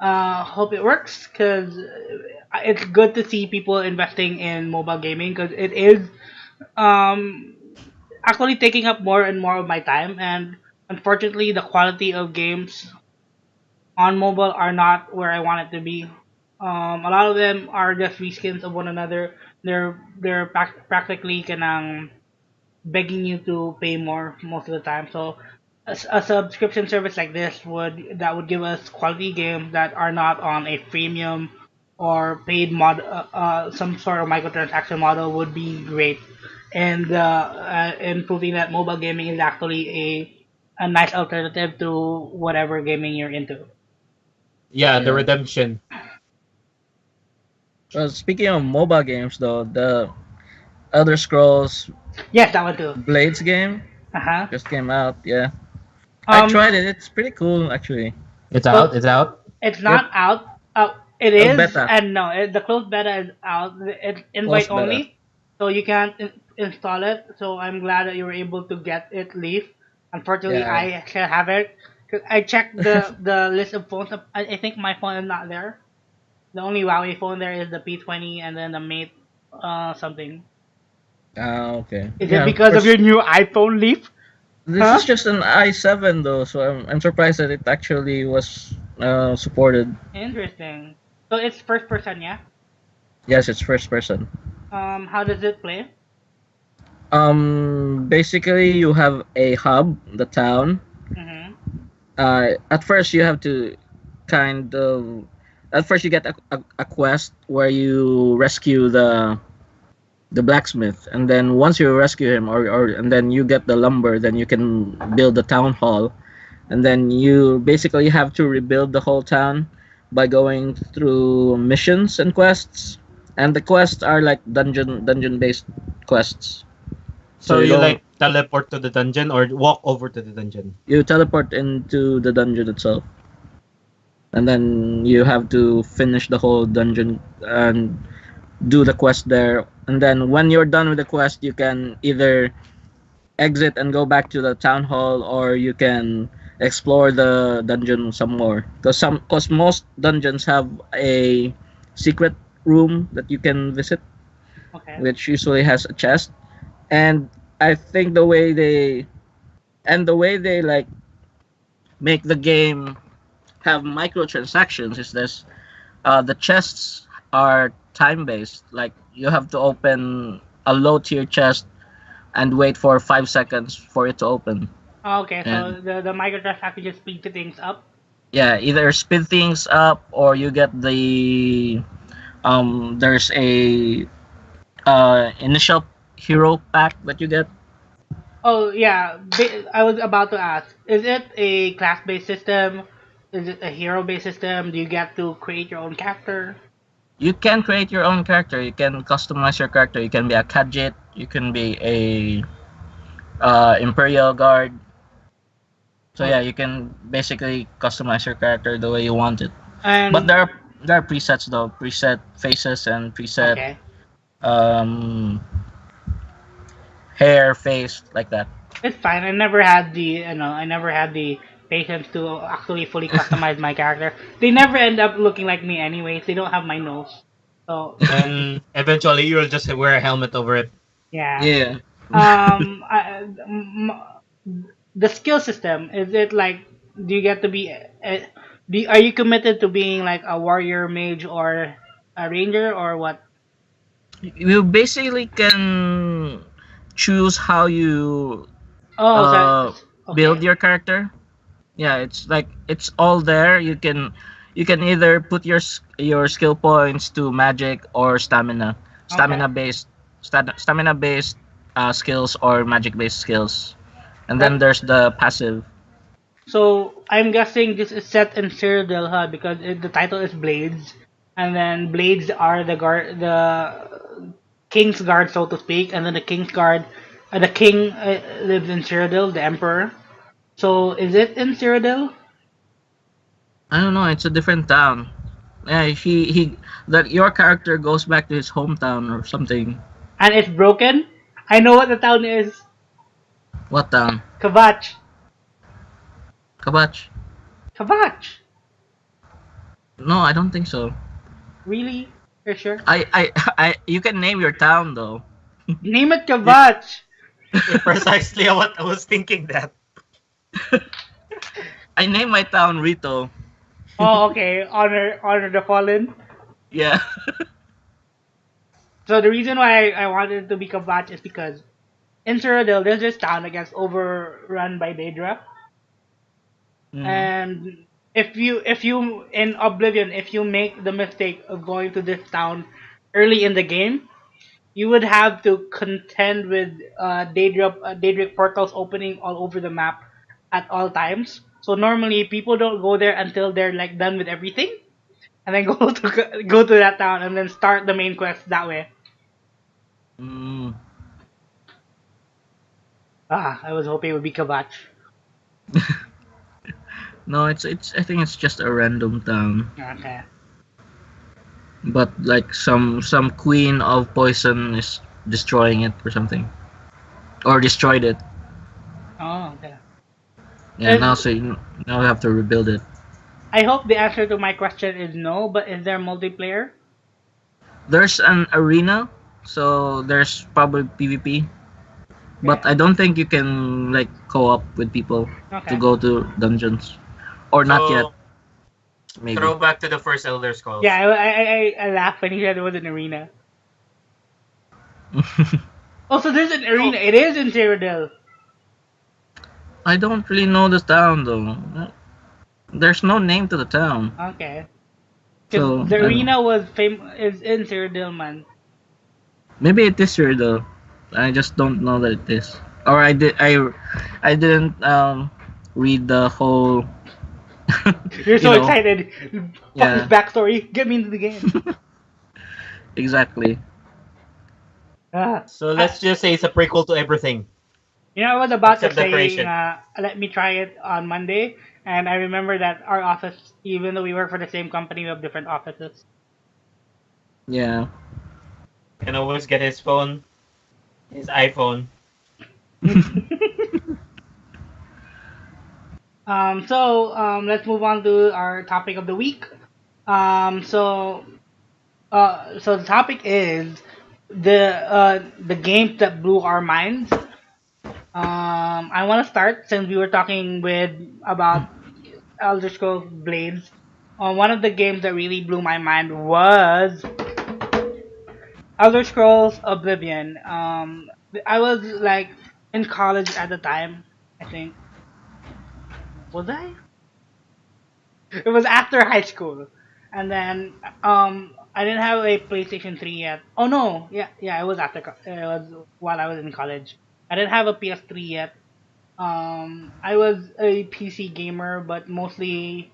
hope it works because it's good to see people investing in mobile gaming because it is um actually taking up more and more of my time and unfortunately the quality of games on mobile are not where I want it to be. A lot of them are just reskins of one another. They're practically kanang begging you to pay more most of the time. So a subscription service like this would give us quality games that are not on a freemium or paid some sort of microtransaction model would be great. And proving that mobile gaming is actually a nice alternative to whatever gaming you're into. yeah, the Yeah. redemption. Well, speaking of mobile games though, the Elder Scrolls Yes, that one too. Blades game Uh huh. just came out. Yeah, I Um, tried it. It's pretty cool actually. It's well, out. It's out. it's Yep, not out. It a is, beta, and no, the closed beta is out. It's invite closed beta. only, so you can't install it. So I'm glad that you were able to get it, Leaf. Unfortunately, Yeah. I can't have it. 'Cause I checked the list of phones. I think my phone is not there. The only Huawei phone there is the P20 and then the Mate something. Okay. Is it Yeah. because of your new iPhone, Leaf? This is Huh? just an i7 though, so I'm surprised that it actually was supported. Interesting. So it's first person, yeah. Yes, it's first person. How does it play? Basically, you have a hub, the town. Mm-hmm. At first, you have to kind of. At first, you get a quest where you rescue the blacksmith, and then once you rescue him, or and then you get the lumber, then you can build the town hall, and then you basically have to rebuild the whole town by going through missions and quests, and the quests are like dungeon based quests. So So you you don't like teleport to the dungeon or walk over to the dungeon? you teleport into the dungeon itself, and then you have to finish the whole dungeon and do the quest there. And then when you're done with the quest, you can either exit and go back to the town hall, or you can explore the dungeon some more. Because most dungeons have a secret room that you can visit, Okay. which usually has a chest. And I think the way they like make the game have microtransactions is this: the chests are time based. Like you have to open a low tier chest and wait for 5 seconds for it to open. Okay, so And the microtransaction just speed things up. yeah, either speed things up, or you get there's a initial hero pack that you get. Oh yeah, I was about to ask: is it a class-based system? Is it a hero-based system? Do you get to create your own character? You can create your own character. You can customize your character. You can be a Khajiit. You can be a Imperial Guard. So Oh, yeah, you can basically customize your character the way you want it. But and there are presets though, preset faces and preset okay, um, hair, face, like that. it's fine. I never had the patience to actually fully customize my character. They never end up looking like me anyways. They don't have my nose, so Then eventually you'll just wear a helmet over it. yeah. Yeah. The skill system, is it like, do you get to be are you committed to being like a warrior, mage, or a ranger, or what? You basically can choose how you Oh, so uh, build okay, your character. Yeah, it's like it's all there. You can either put your skill points to magic or okay. stamina based skills or magic based skills, and then That, there's the passive. so I'm guessing this is set in Cyrodiil, huh? Because the title is Blades, and then Blades are the King's Guard, so to speak, and then the King's Guard, the King lives in Cyrodiil, the Emperor. So is it in Cyrodiil? I don't know. It's a different town. Yeah, he that your character goes back to his hometown or something. And it's broken? I know what the town is. What town? Kavach. Kabach? Kavach. No, I don't think so. Really? You're sure? You can name your town though. Name it Yeah, Kavach. precisely what I was thinking that. I name my town Rito. Oh, okay. Honor the fallen. Yeah. So the reason why I wanted it to be Kavach is because in Cyrodiil, there's this town that gets overrun by Daedra. Mm. And if you in Oblivion, if you make the mistake of going to this town early in the game, you would have to contend with Daedric portals opening all over the map at all times. So normally people don't go there until they're like done with everything, and then go to that town and then start the main quest that way. Mm. Ah, I was hoping it would be Kavach. No, it's. I think it's just a random town, Okay. but like some queen of poison is destroying it or something, or destroyed it. Oh, okay. Yeah, And now we have to rebuild it. I hope the answer to my question is no, but is there multiplayer? There's an arena, so there's probably PvP, but Okay. I don't think you can like co-op with people to Okay. go to dungeons, or not yet. So maybe. Throwback to the first Elder Scrolls. Yeah, I laughed when he said it was an arena. Also, there's an No, arena. It is in Cyrodiil. I don't really know this town though. There's no name to the town, Okay. Because so the I don't. arena is in Cyrodiil, man. Maybe it is here though. I just don't know that it is. Or I didn't read the whole. You're you so know, excited. Fuck this yeah, backstory. Get me into the game. exactly. Uh, so I, let's just say it's a prequel to everything I was about to except the say, creation. let me try it on Monday, and I remember that our office, even though we work for the same company, we have different offices. Yeah. Can always get his iPhone. Let's move on to our topic of the week. Um, so, so the topic is the games that blew our minds. I want to start since we were talking with about Elder Scrolls Blades. One of the games that really blew my mind was Elder Scrolls Oblivion. I was like in college at the time. I think was I? It was after high school, and then I didn't have a PlayStation 3 yet. Oh no, yeah, it was after it was while I was in college. I didn't have a PS3 yet. I was a PC gamer, but mostly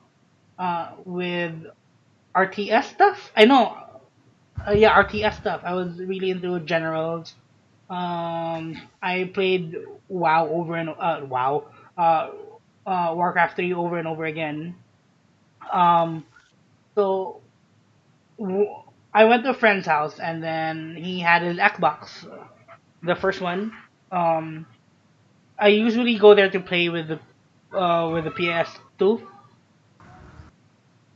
with RTS stuff. I know, yeah, RTS stuff. I was really into generals. I played WoW over and uh, Warcraft 3 over and over again. Um, so w- I went to a friend's house, and then he had his Xbox, the first one. Um, I usually go there to play with the PS2.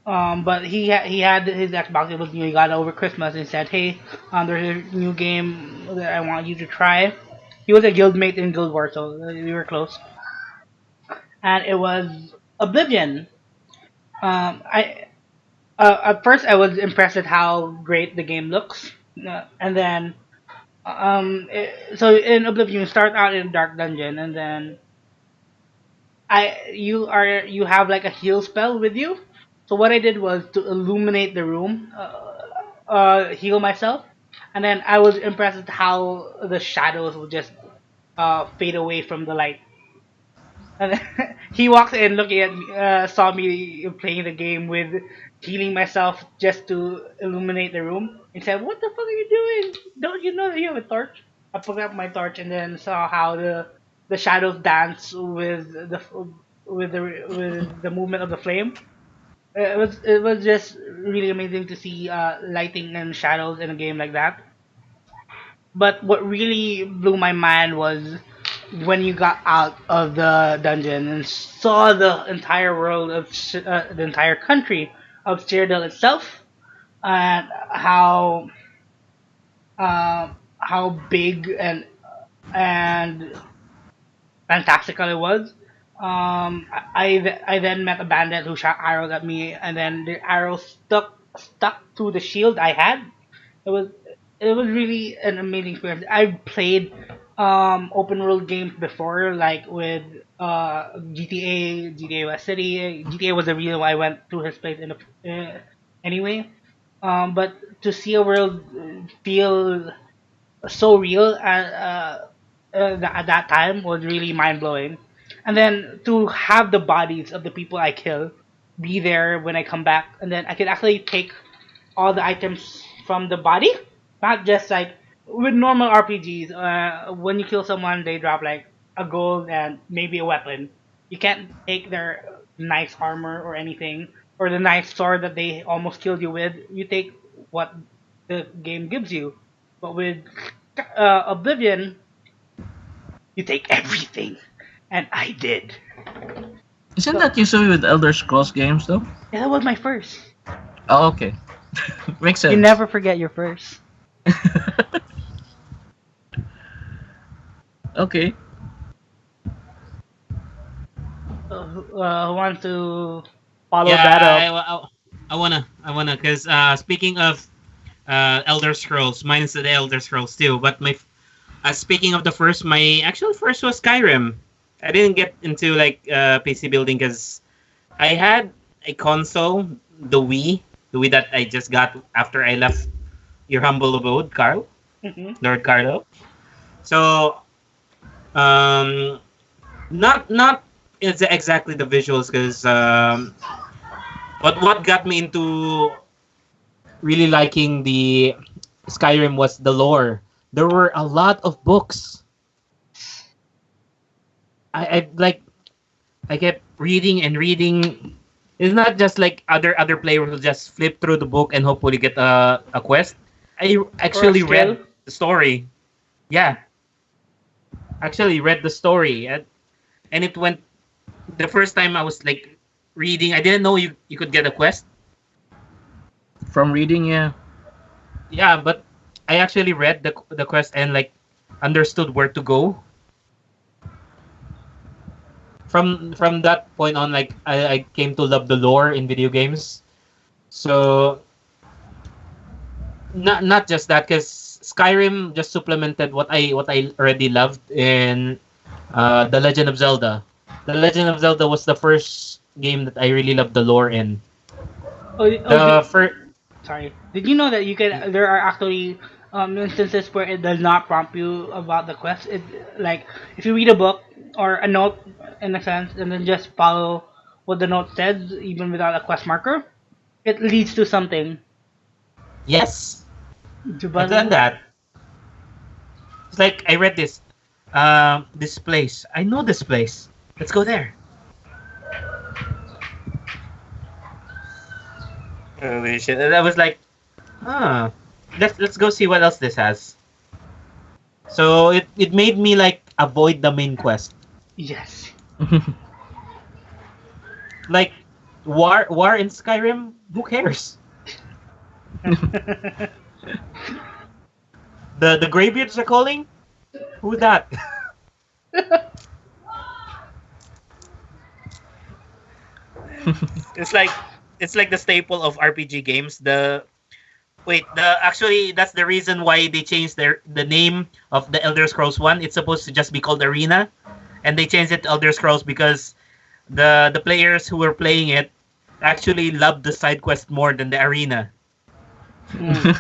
But he had his Xbox. It was new. He got it over Christmas and said, "Hey, there's a new game that I want you to try." He was a guildmate in Guild Wars, so we were close. And it was Oblivion. I At first I was impressed at how great the game looks, and then so in Oblivion you start out in a dark dungeon, and then you have like a heal spell with you. So what I did was to illuminate the room, heal myself, and then I was impressed with how the shadows would just fade away from the light. And then he walked in looking at me, saw me playing the game with healing myself just to illuminate the room. He said, "What the fuck are you doing? Don't you know that you have a torch?" I picked up my torch and then saw how the shadows dance with the movement of the flame. It was just really amazing to see lighting and shadows in a game like that. But what really blew my mind was when you got out of the dungeon and saw the entire world of the entire country of Cyrodiil itself, and how big and fantastical it was. I then met a bandit who shot arrows at me, and then the arrow stuck to the shield I had. It was it was really an amazing experience. I've played open world games before, like with GTA West City. GTA was the reason why I went to his place anyway. But to see a world feel so real at that time was really mind blowing. And then to have the bodies of the people I kill be there when I come back, and then I could actually take all the items from the body, not just like with normal RPGs. When you kill someone, they drop like a gold and maybe a weapon. You can't take their nice armor or anything, or the nice sword that they almost killed you with. You take what the game gives you. But with Oblivion, you take everything, and I did. Isn't So that usually with Elder Scrolls games though? yeah, that was my first. Oh, okay. Makes You sense. never forget your first. Okay. Who wants to follow Yeah, that up? Cause speaking of Elder Scrolls, mine is the Elder Scrolls too. But speaking of the first, my actual first was Skyrim. I didn't get into like PC building because I had a console, the Wii that I just got after I left your humble abode, Hmm. Lord Carlo. So um, not it's exactly the visuals because but what got me into really liking the Skyrim was the lore. There were a lot of books. I like I kept reading and reading. It's not just like other players will just flip through the book and hopefully get a quest. I Or a actually skill. read the story. Yeah, actually read the story, and it went. The first time I was like reading, I didn't know you could get a quest. From reading, yeah. Yeah, but I actually read the quest and like understood where to go. From that point on, like I came to love the lore in video games. So not just that, because Skyrim just supplemented what I already loved in the Legend of Zelda. The Legend of Zelda was the first game that I really loved the lore in. Oh, The first, sorry. Did you know that you can? There are actually instances where it does not prompt you about the quest. It like if you read a book or a note in a sense, and then just follow what the note says, even without a quest marker, it leads to something. yes, I've done But that. It's like I read this place. I know this place. Let's go there. Holy shit! And I was like, ah, let's go see what else this has. So it made me like avoid the main quest. yes. Like war in Skyrim. Who cares? The Greybeards are calling. Who that? it's like it's like the staple of RPG games. The actually that's the reason why they changed the name of the Elder Scrolls one. It's supposed to just be called Arena, and they changed it to Elder Scrolls because the players who were playing it actually loved the side quest more than the arena. Mm.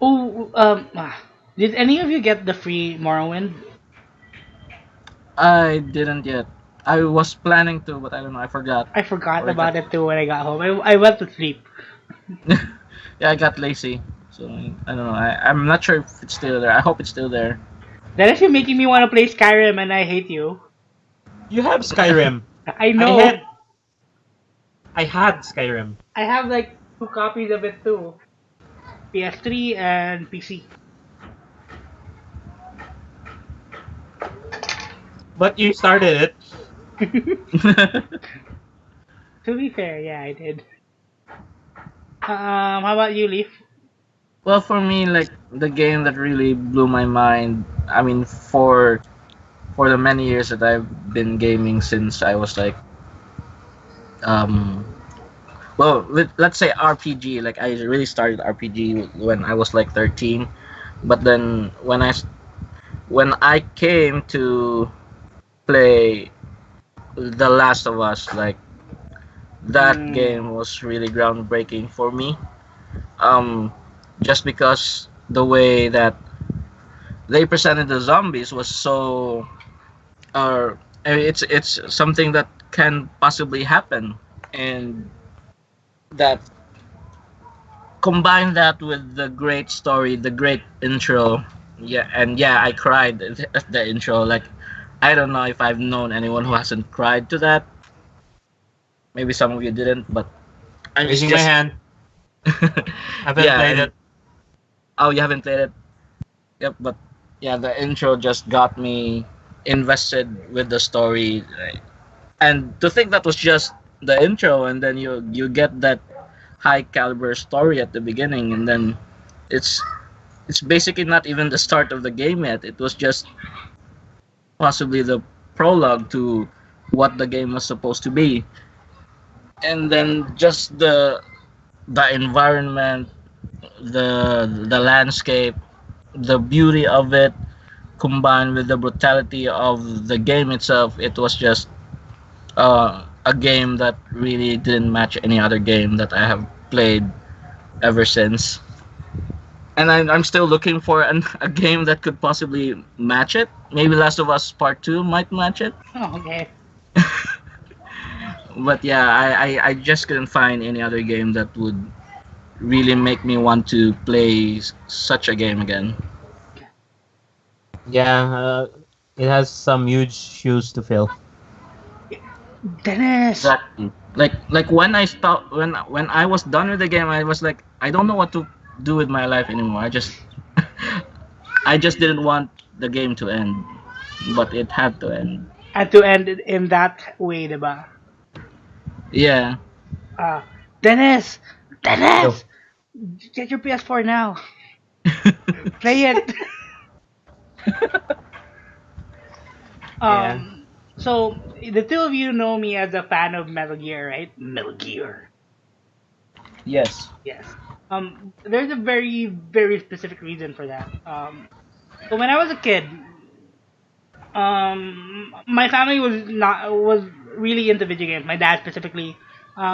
Oh, did any of you get the free Morrowind? I didn't yet. I was planning to, but I don't know. I forgot. I forgot Or I got about it too when I got home. I went to sleep. yeah, I got lazy. So I don't know. I'm not sure if it's still there. I hope it's still there. That is you making me want to play Skyrim, and I hate you. You have Skyrim. I I know. had I had Skyrim, I have like two copies of it too. PS3 and PC. but you started it. To be fair, yeah, I did. How about you, Leaf? Well, for me, like the game that really blew my mind. I mean, for the many years that I've been gaming since I was like, um, well, let's say RPG. Like I really started RPG when I was like 13, but then when I came to play The Last of Us, like that Mm, game was really groundbreaking for me. Um, just because the way that they presented the zombies was so it's something that can possibly happen, and that combine that with the great story, the great intro. Yeah, and yeah, I cried at the intro. Like, I don't know if I've known anyone who hasn't cried to that. Maybe some of you didn't, but it's Raising my just hand. Haven't yeah. played And it. oh, you haven't played it? Yep, but yeah, the intro just got me invested with the story. And to think that was just the intro, and then you get that high caliber story at the beginning, and then it's it's basically not even the start of the game yet. It was just possibly the prologue to what the game was supposed to be. and then just the environment, the landscape, the beauty of it, combined with the brutality of the game itself, it was just a game that really didn't match any other game that I have played ever since. And I'm still looking for a game that could possibly match it. Maybe Last of Us Part 2 might match it. Oh, okay. But yeah, I just couldn't find any other game that would really make me want to play such a game again. Yeah, it has some huge shoes to fill. Dennis. Exactly. Like when I stopped when I was done with the game, I was like, I don't know what to do with my life anymore. I just didn't want the game to end, but it had to end. And to end it in that way, diba? Yeah. Uh, Dennis! Yo. Dennis! Get your PS4 now. Play it. Yeah. So the two of you know me as a fan of Metal Gear, right? Metal Gear. Yes. Yes. There's a very, very specific reason for that. So when I was a kid, my family was really into video games. My dad specifically,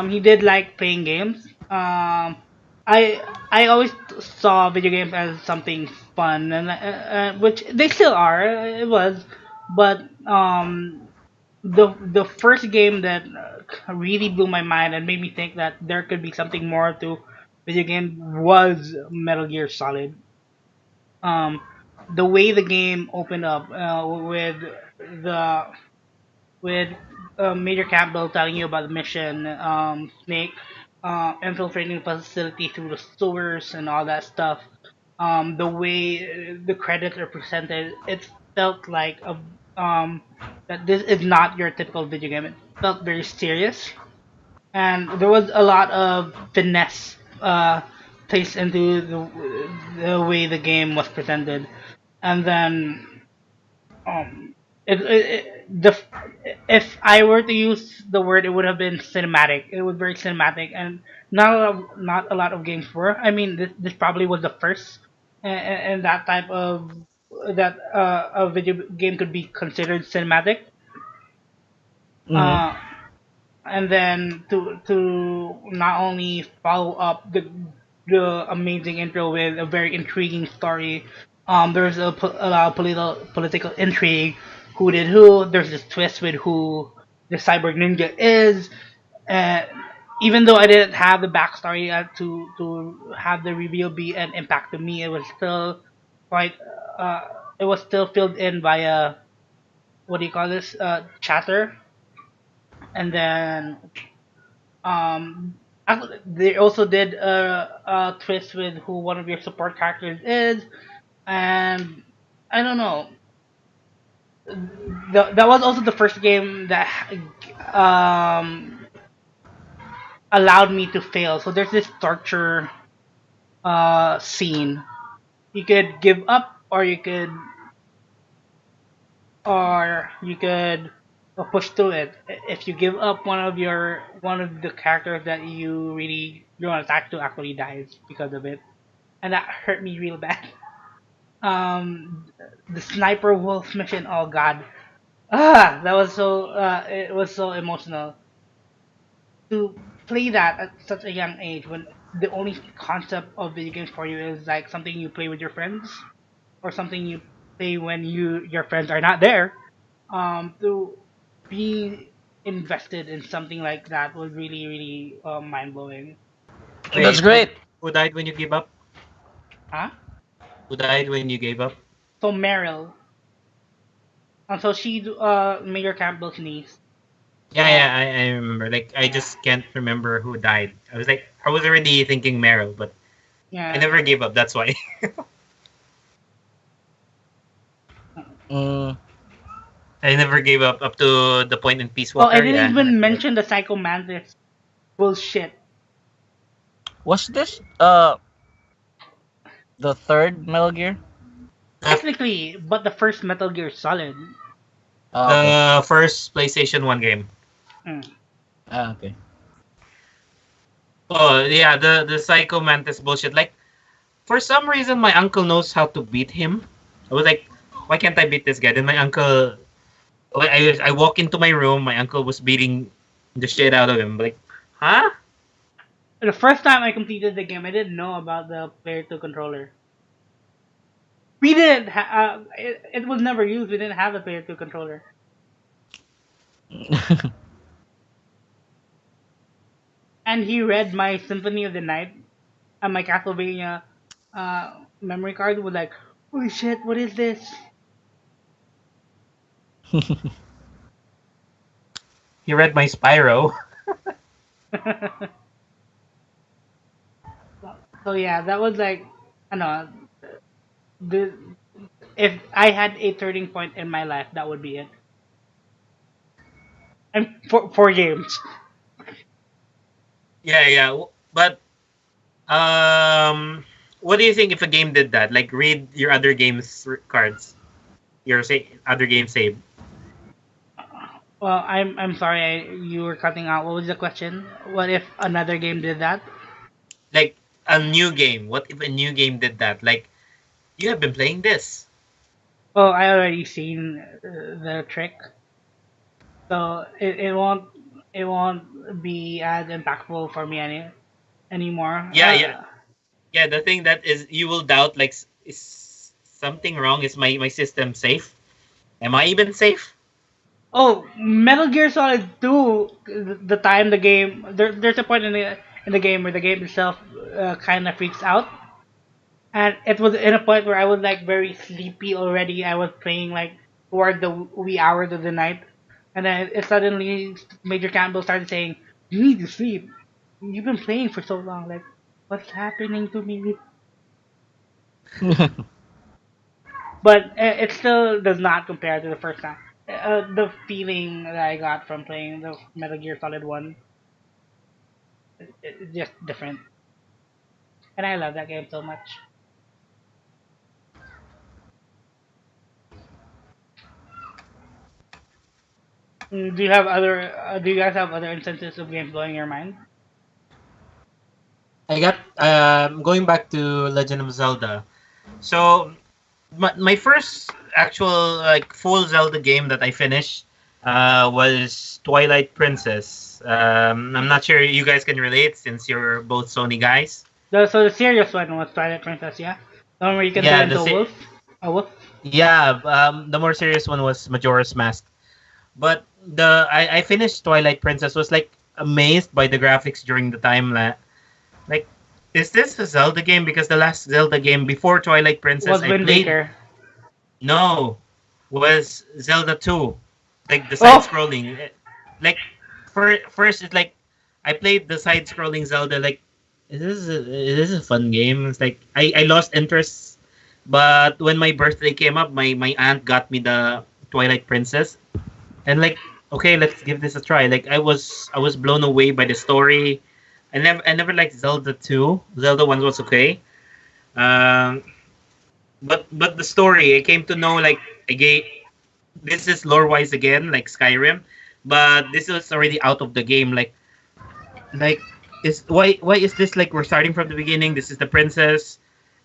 he did like playing games. I always saw video games as something fun, and which they still are. It was, but the first game that really blew my mind and made me think that there could be something more to video game was Metal Gear Solid. Um, the way the game opened up the with Major Campbell telling you about the mission, Snake infiltrating the facility through the sewers and all that stuff. The way the credits are presented, it felt like that this is not your typical video game. It felt very serious, and there was a lot of finesse placed into the way the game was presented, and then the if I were to use the word, it would have been cinematic. It was very cinematic, and not a lot of games were. I mean, this probably was the first, and that type of that a video game could be considered cinematic. Hmm. Uh, and then to not only follow up the amazing intro with a very intriguing story. There's a lot of political intrigue. Who did who? There's this twist with who the cyborg ninja is. And even though I didn't have the backstory to have the reveal be an impact to me, it was still quite. Uh, it was still filled in by a what do you call this? Chatter, and then they also did a twist with who one of your support characters is, and I don't know. That was also the first game that allowed me to fail. So there's this torture scene. You could give up, or you could push through it. If you give up, one of the characters that you want to attack to actually dies because of it, and that hurt me real bad. The sniper wolf mission. Oh God, that was so. It was so emotional to play that at such a young age when the only concept of video games for you is like something you play with your friends or something you play when your friends are not there. To be invested in something like that was really really mind blowing. That's Wait, great. who died when you gave up? Huh? Who died when you gave up? So Meryl, so she's Mayor Campbell's niece. Yeah, yeah, I remember. Like, I just can't remember who died. I was already thinking Meryl, but Yeah. I never gave up. That's why. Mm, I never gave up to the point in Peace Oh, Walker. I didn't Yeah. even mention the Psycho Mantis bullshit. was this the third Metal Gear? Technically, but the first Metal Gear Solid. Okay. The first PlayStation 1 game. Mm. Okay. Oh yeah, the Psycho Mantis bullshit. Like for some reason, my uncle knows how to beat him. I was like, why can't I beat this guy? Then my uncle, I walk into my room. My uncle was beating the shit out of him. Like, huh? The first time I completed the game, I didn't know about the player to controller. We didn't. It was never used. We didn't have a player to controller. And he read my Symphony of the Night and my Castlevania memory card was like, holy shit, what is this? He read my Spyro. So yeah, that was like, I don't know. The, if I had a turning point in my life, that would be it. And four games. Yeah, yeah. But what do you think if a game did that? Like read your other games cards, your other game save. Well, I'm sorry, you were cutting out. What was the question? What if another game did that? Like a new game. What if a new game did that? Like you have been playing this. Well, I already seen the trick, so it won't be as impactful for me anymore. Yeah, yeah, yeah. The thing that is, you will doubt like, is something wrong? Is my system safe? Am I even safe? Oh, Metal Gear Solid 2. The time the game there's a point in the game where the game itself kind of freaks out, and it was in a point where I was like very sleepy already. I was playing like toward the wee hours of the night, and then it suddenly Major Campbell started saying, "You need to sleep. You've been playing for so long. Like, what's happening to me?" But it still does not compare to the first time. The feeling that I got from playing the Metal Gear Solid 1 is just different. And I love that game so much. Do you guys have other instances of games blowing your mind? I got going back to Legend of Zelda. So my first actual like full Zelda game that I finished was Twilight Princess. I'm not sure you guys can relate since you're both Sony guys. So the serious one was Twilight Princess, yeah? The one where you can turn Yeah, into a wolf? A wolf? yeah. The more serious one was Majora's Mask. But I finished Twilight Princess, was like amazed by the graphics during the time. Like, is this a Zelda game? Because the last Zelda game before Twilight Princess Was I Wind played, Waker. no, was Zelda 2. Like the side Oh! scrolling. Like first it's like I played the side scrolling Zelda, like is this a fun game? It's like I lost interest. But when my birthday came up, my aunt got me the Twilight Princess, and like, okay, let's give this a try. Like I was blown away by the story. I never liked Zelda 2. Zelda 1 was okay. Um, but the story, I came to know, like, again, this is lore wise again, like Skyrim, but this is already out of the game. Like is why is this, like, we're starting from the beginning? This is the princess,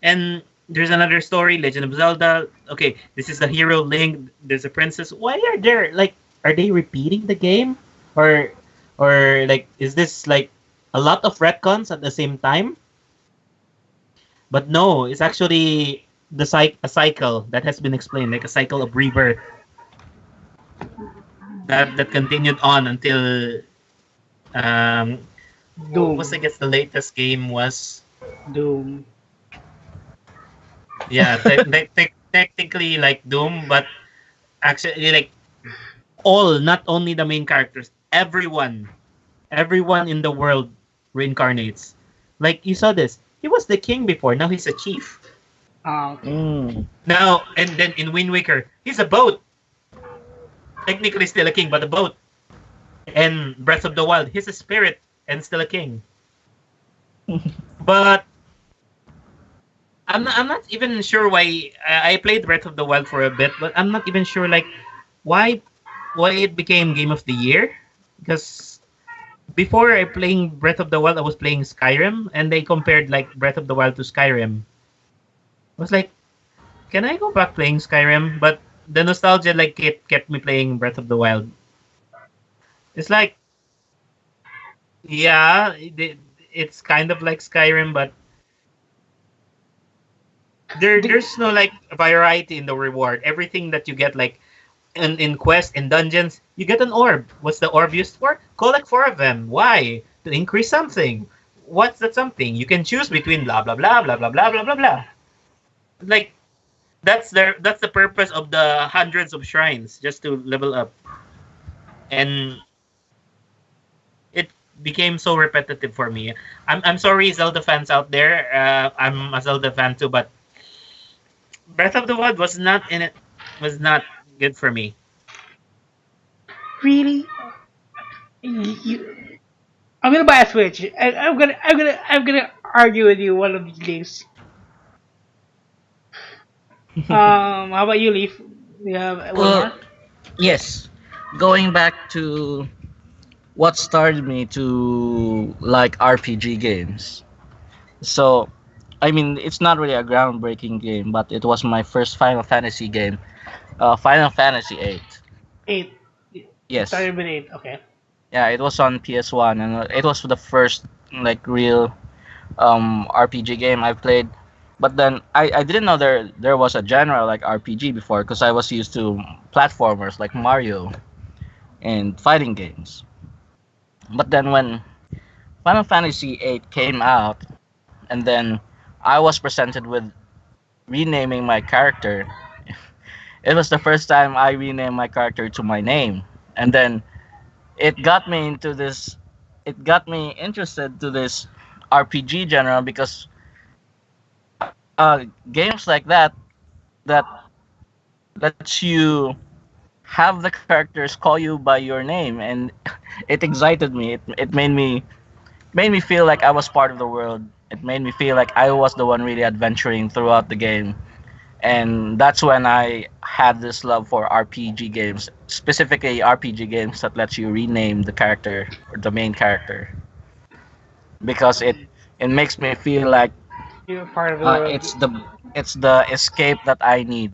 and there's another story, Legend of Zelda. Okay, this is the hero Link. There's a princess. Why are there, like, are they repeating the game, or like, is this like a lot of retcons at the same time? But no, it's actually a cycle that has been explained, like a cycle of rebirth that continued on until um what was, I Doom. guess, the latest game was, Doom. yeah, technically like Doom, but actually, like, not only the main characters, everyone in the world reincarnates. Like, you saw this. He was the king before, now he's a chief. Ah, okay. Mm. Now, and then in Wind Waker, he's a boat. Technically still a king, but a boat. And Breath of the Wild, he's a spirit and still a king. But I'm not even sure why. I played Breath of the Wild for a bit, but I'm not even sure, like, why it became Game of the Year, because before I playing Breath of the Wild, I was playing Skyrim, and they compared like Breath of the Wild to Skyrim. I was like, can I go back playing Skyrim? But the nostalgia like it kept me playing Breath of the Wild. It's like, yeah, it's kind of like Skyrim, but there's no like variety in the reward. Everything that you get like in quests in dungeons, you get an orb. What's the orb used for? Collect four of them. Why? To increase something. What's that something? You can choose between blah blah blah blah blah blah blah blah blah. Like that's the purpose of the hundreds of shrines, just to level up. And it became so repetitive for me. I'm sorry, Zelda fans out there. I'm a Zelda fan too, but Breath of the Wild was not in it. Was not good for me. Really? I'm gonna buy a Switch. I'm gonna argue with you one of these days. How about you, Leaf? You have one Well, more? yes. Going back to what started me to like RPG games. So, I mean, it's not really a groundbreaking game, but it was my first Final Fantasy game. Final Fantasy 8. 8. You Yes. started with 8. Okay. Yeah, it was on PS1, and it was the first like real RPG game I played. But then I didn't know there was a genre like RPG before, because I was used to platformers like Mario and fighting games. But then when Final Fantasy 8 came out, and then I was presented with renaming my character, it was the first time I renamed my character to my name. And then it got me into this, it got me interested to this RPG genre, because games like that lets you have the characters call you by your name, and it excited me. It made me feel like I was part of the world. It made me feel like I was the one really adventuring throughout the game. And that's when I had this love for RPG games, specifically RPG games that lets you rename the character or the main character, because it makes me feel like You're part of the world. it's the escape that I need.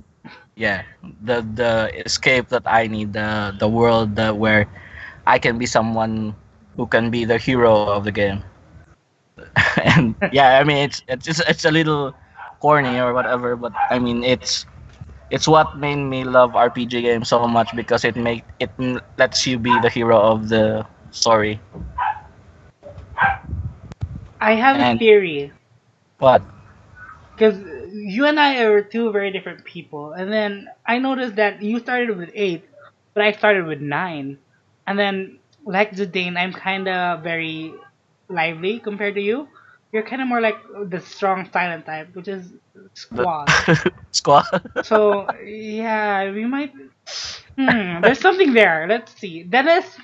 Yeah, the escape that I need, the world where I can be someone who can be the hero of the game. And yeah, I mean it's a little corny or whatever, but I mean it's what made me love RPG games so much, because lets you be the hero of the story. I have a And theory. what? Because you and I are two very different people. And then I noticed that you started with 8, but I started with 9. And then, like Zidane, I'm kind of very lively compared to you. You're kind of more like the strong silent type, which is The Squall. squad. So, yeah, we might. There's something there. Let's see. Dennis,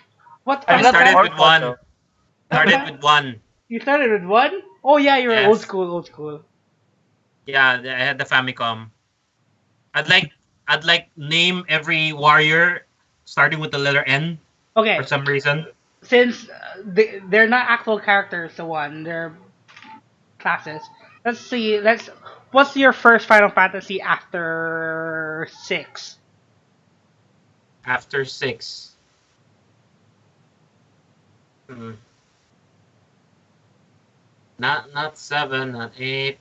what I'm I Final not started Fantasy? with Orc one. though. Started with one. You started with 1? Oh, yeah, you're old Yes. school, old school. Yeah, I had the Famicom. I'd like I'd like name every warrior starting with the letter N Okay, for some reason. since they're not actual characters, the one they're classes. Let's see. Let's. What's your first Final Fantasy after 6? After 6. Hmm. Not 7, not 8.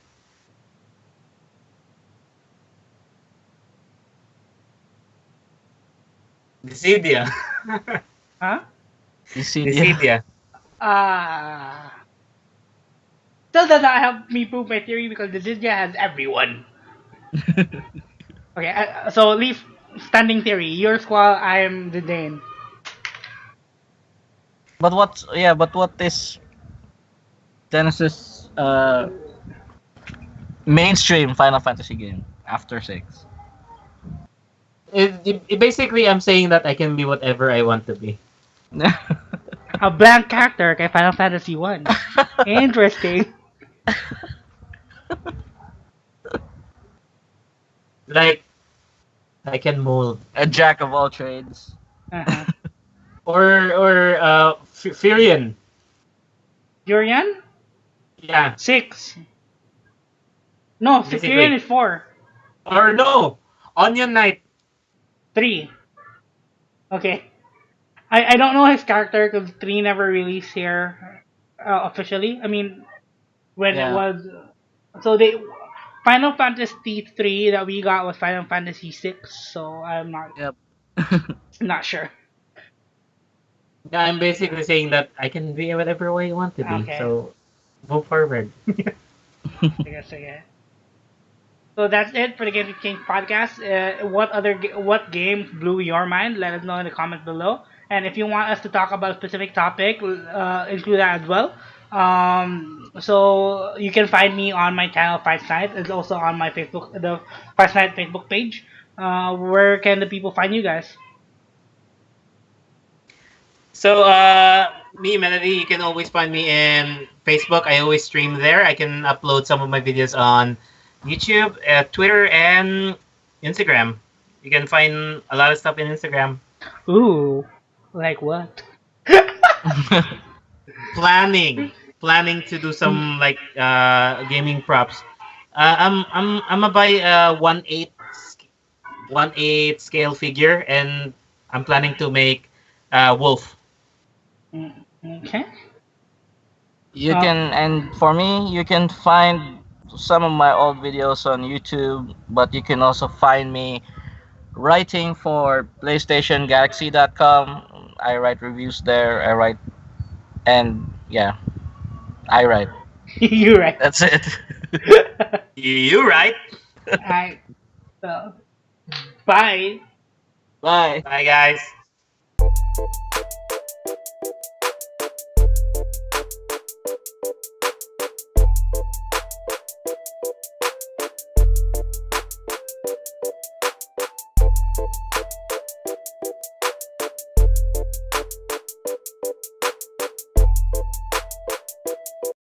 Dissidia. Huh? You see, yeah. Dissidia. Ah. Still does not help me prove my theory because the Dissidia has everyone. Okay, so leave standing theory. You're Squall, I'm the Dane. But what is Dennis's mainstream Final Fantasy game after 6? Basically, I'm saying that I can be whatever I want to be. A blank character kay Final Fantasy 1. Interesting. Like I can mold. A jack of all trades. Uh-huh. Or Furion. Jurian? Yeah, 6. No, Jurian basically. is 4. Or no, Onion Knight. 3. Okay. I don't know his character because 3 never released here officially. I mean, when it Yeah. was. So they. Final Fantasy 3 that we got was Final Fantasy 6, so I'm Yep. not sure. Yeah, I'm basically saying that I can be whatever way you want to be. Okay, So move forward. I guess I get. So that's it for the Game King podcast. What games blew your mind? Let us know in the comments below. And if you want us to talk about a specific topic, include that as well. So you can find me on my channel Veitsknight. It's also on my Facebook, the Veitsknight Facebook page. Where can the people find you guys? So, me, Melody, you can always find me in Facebook. I always stream there. I can upload some of my videos on YouTube, Twitter, and Instagram. You can find a lot of stuff in Instagram. Ooh, like what? Planning to do some like gaming props. I'm a buy 1/8 scale figure, and I'm planning to make wolf. Okay. You can, and for me, you can find some of my old videos on YouTube, but you can also find me writing for PlayStationGalaxy.com. I write reviews there. I write, and yeah, I write. You're right. That's it. You right? Alright. So, bye. Bye. Bye, guys.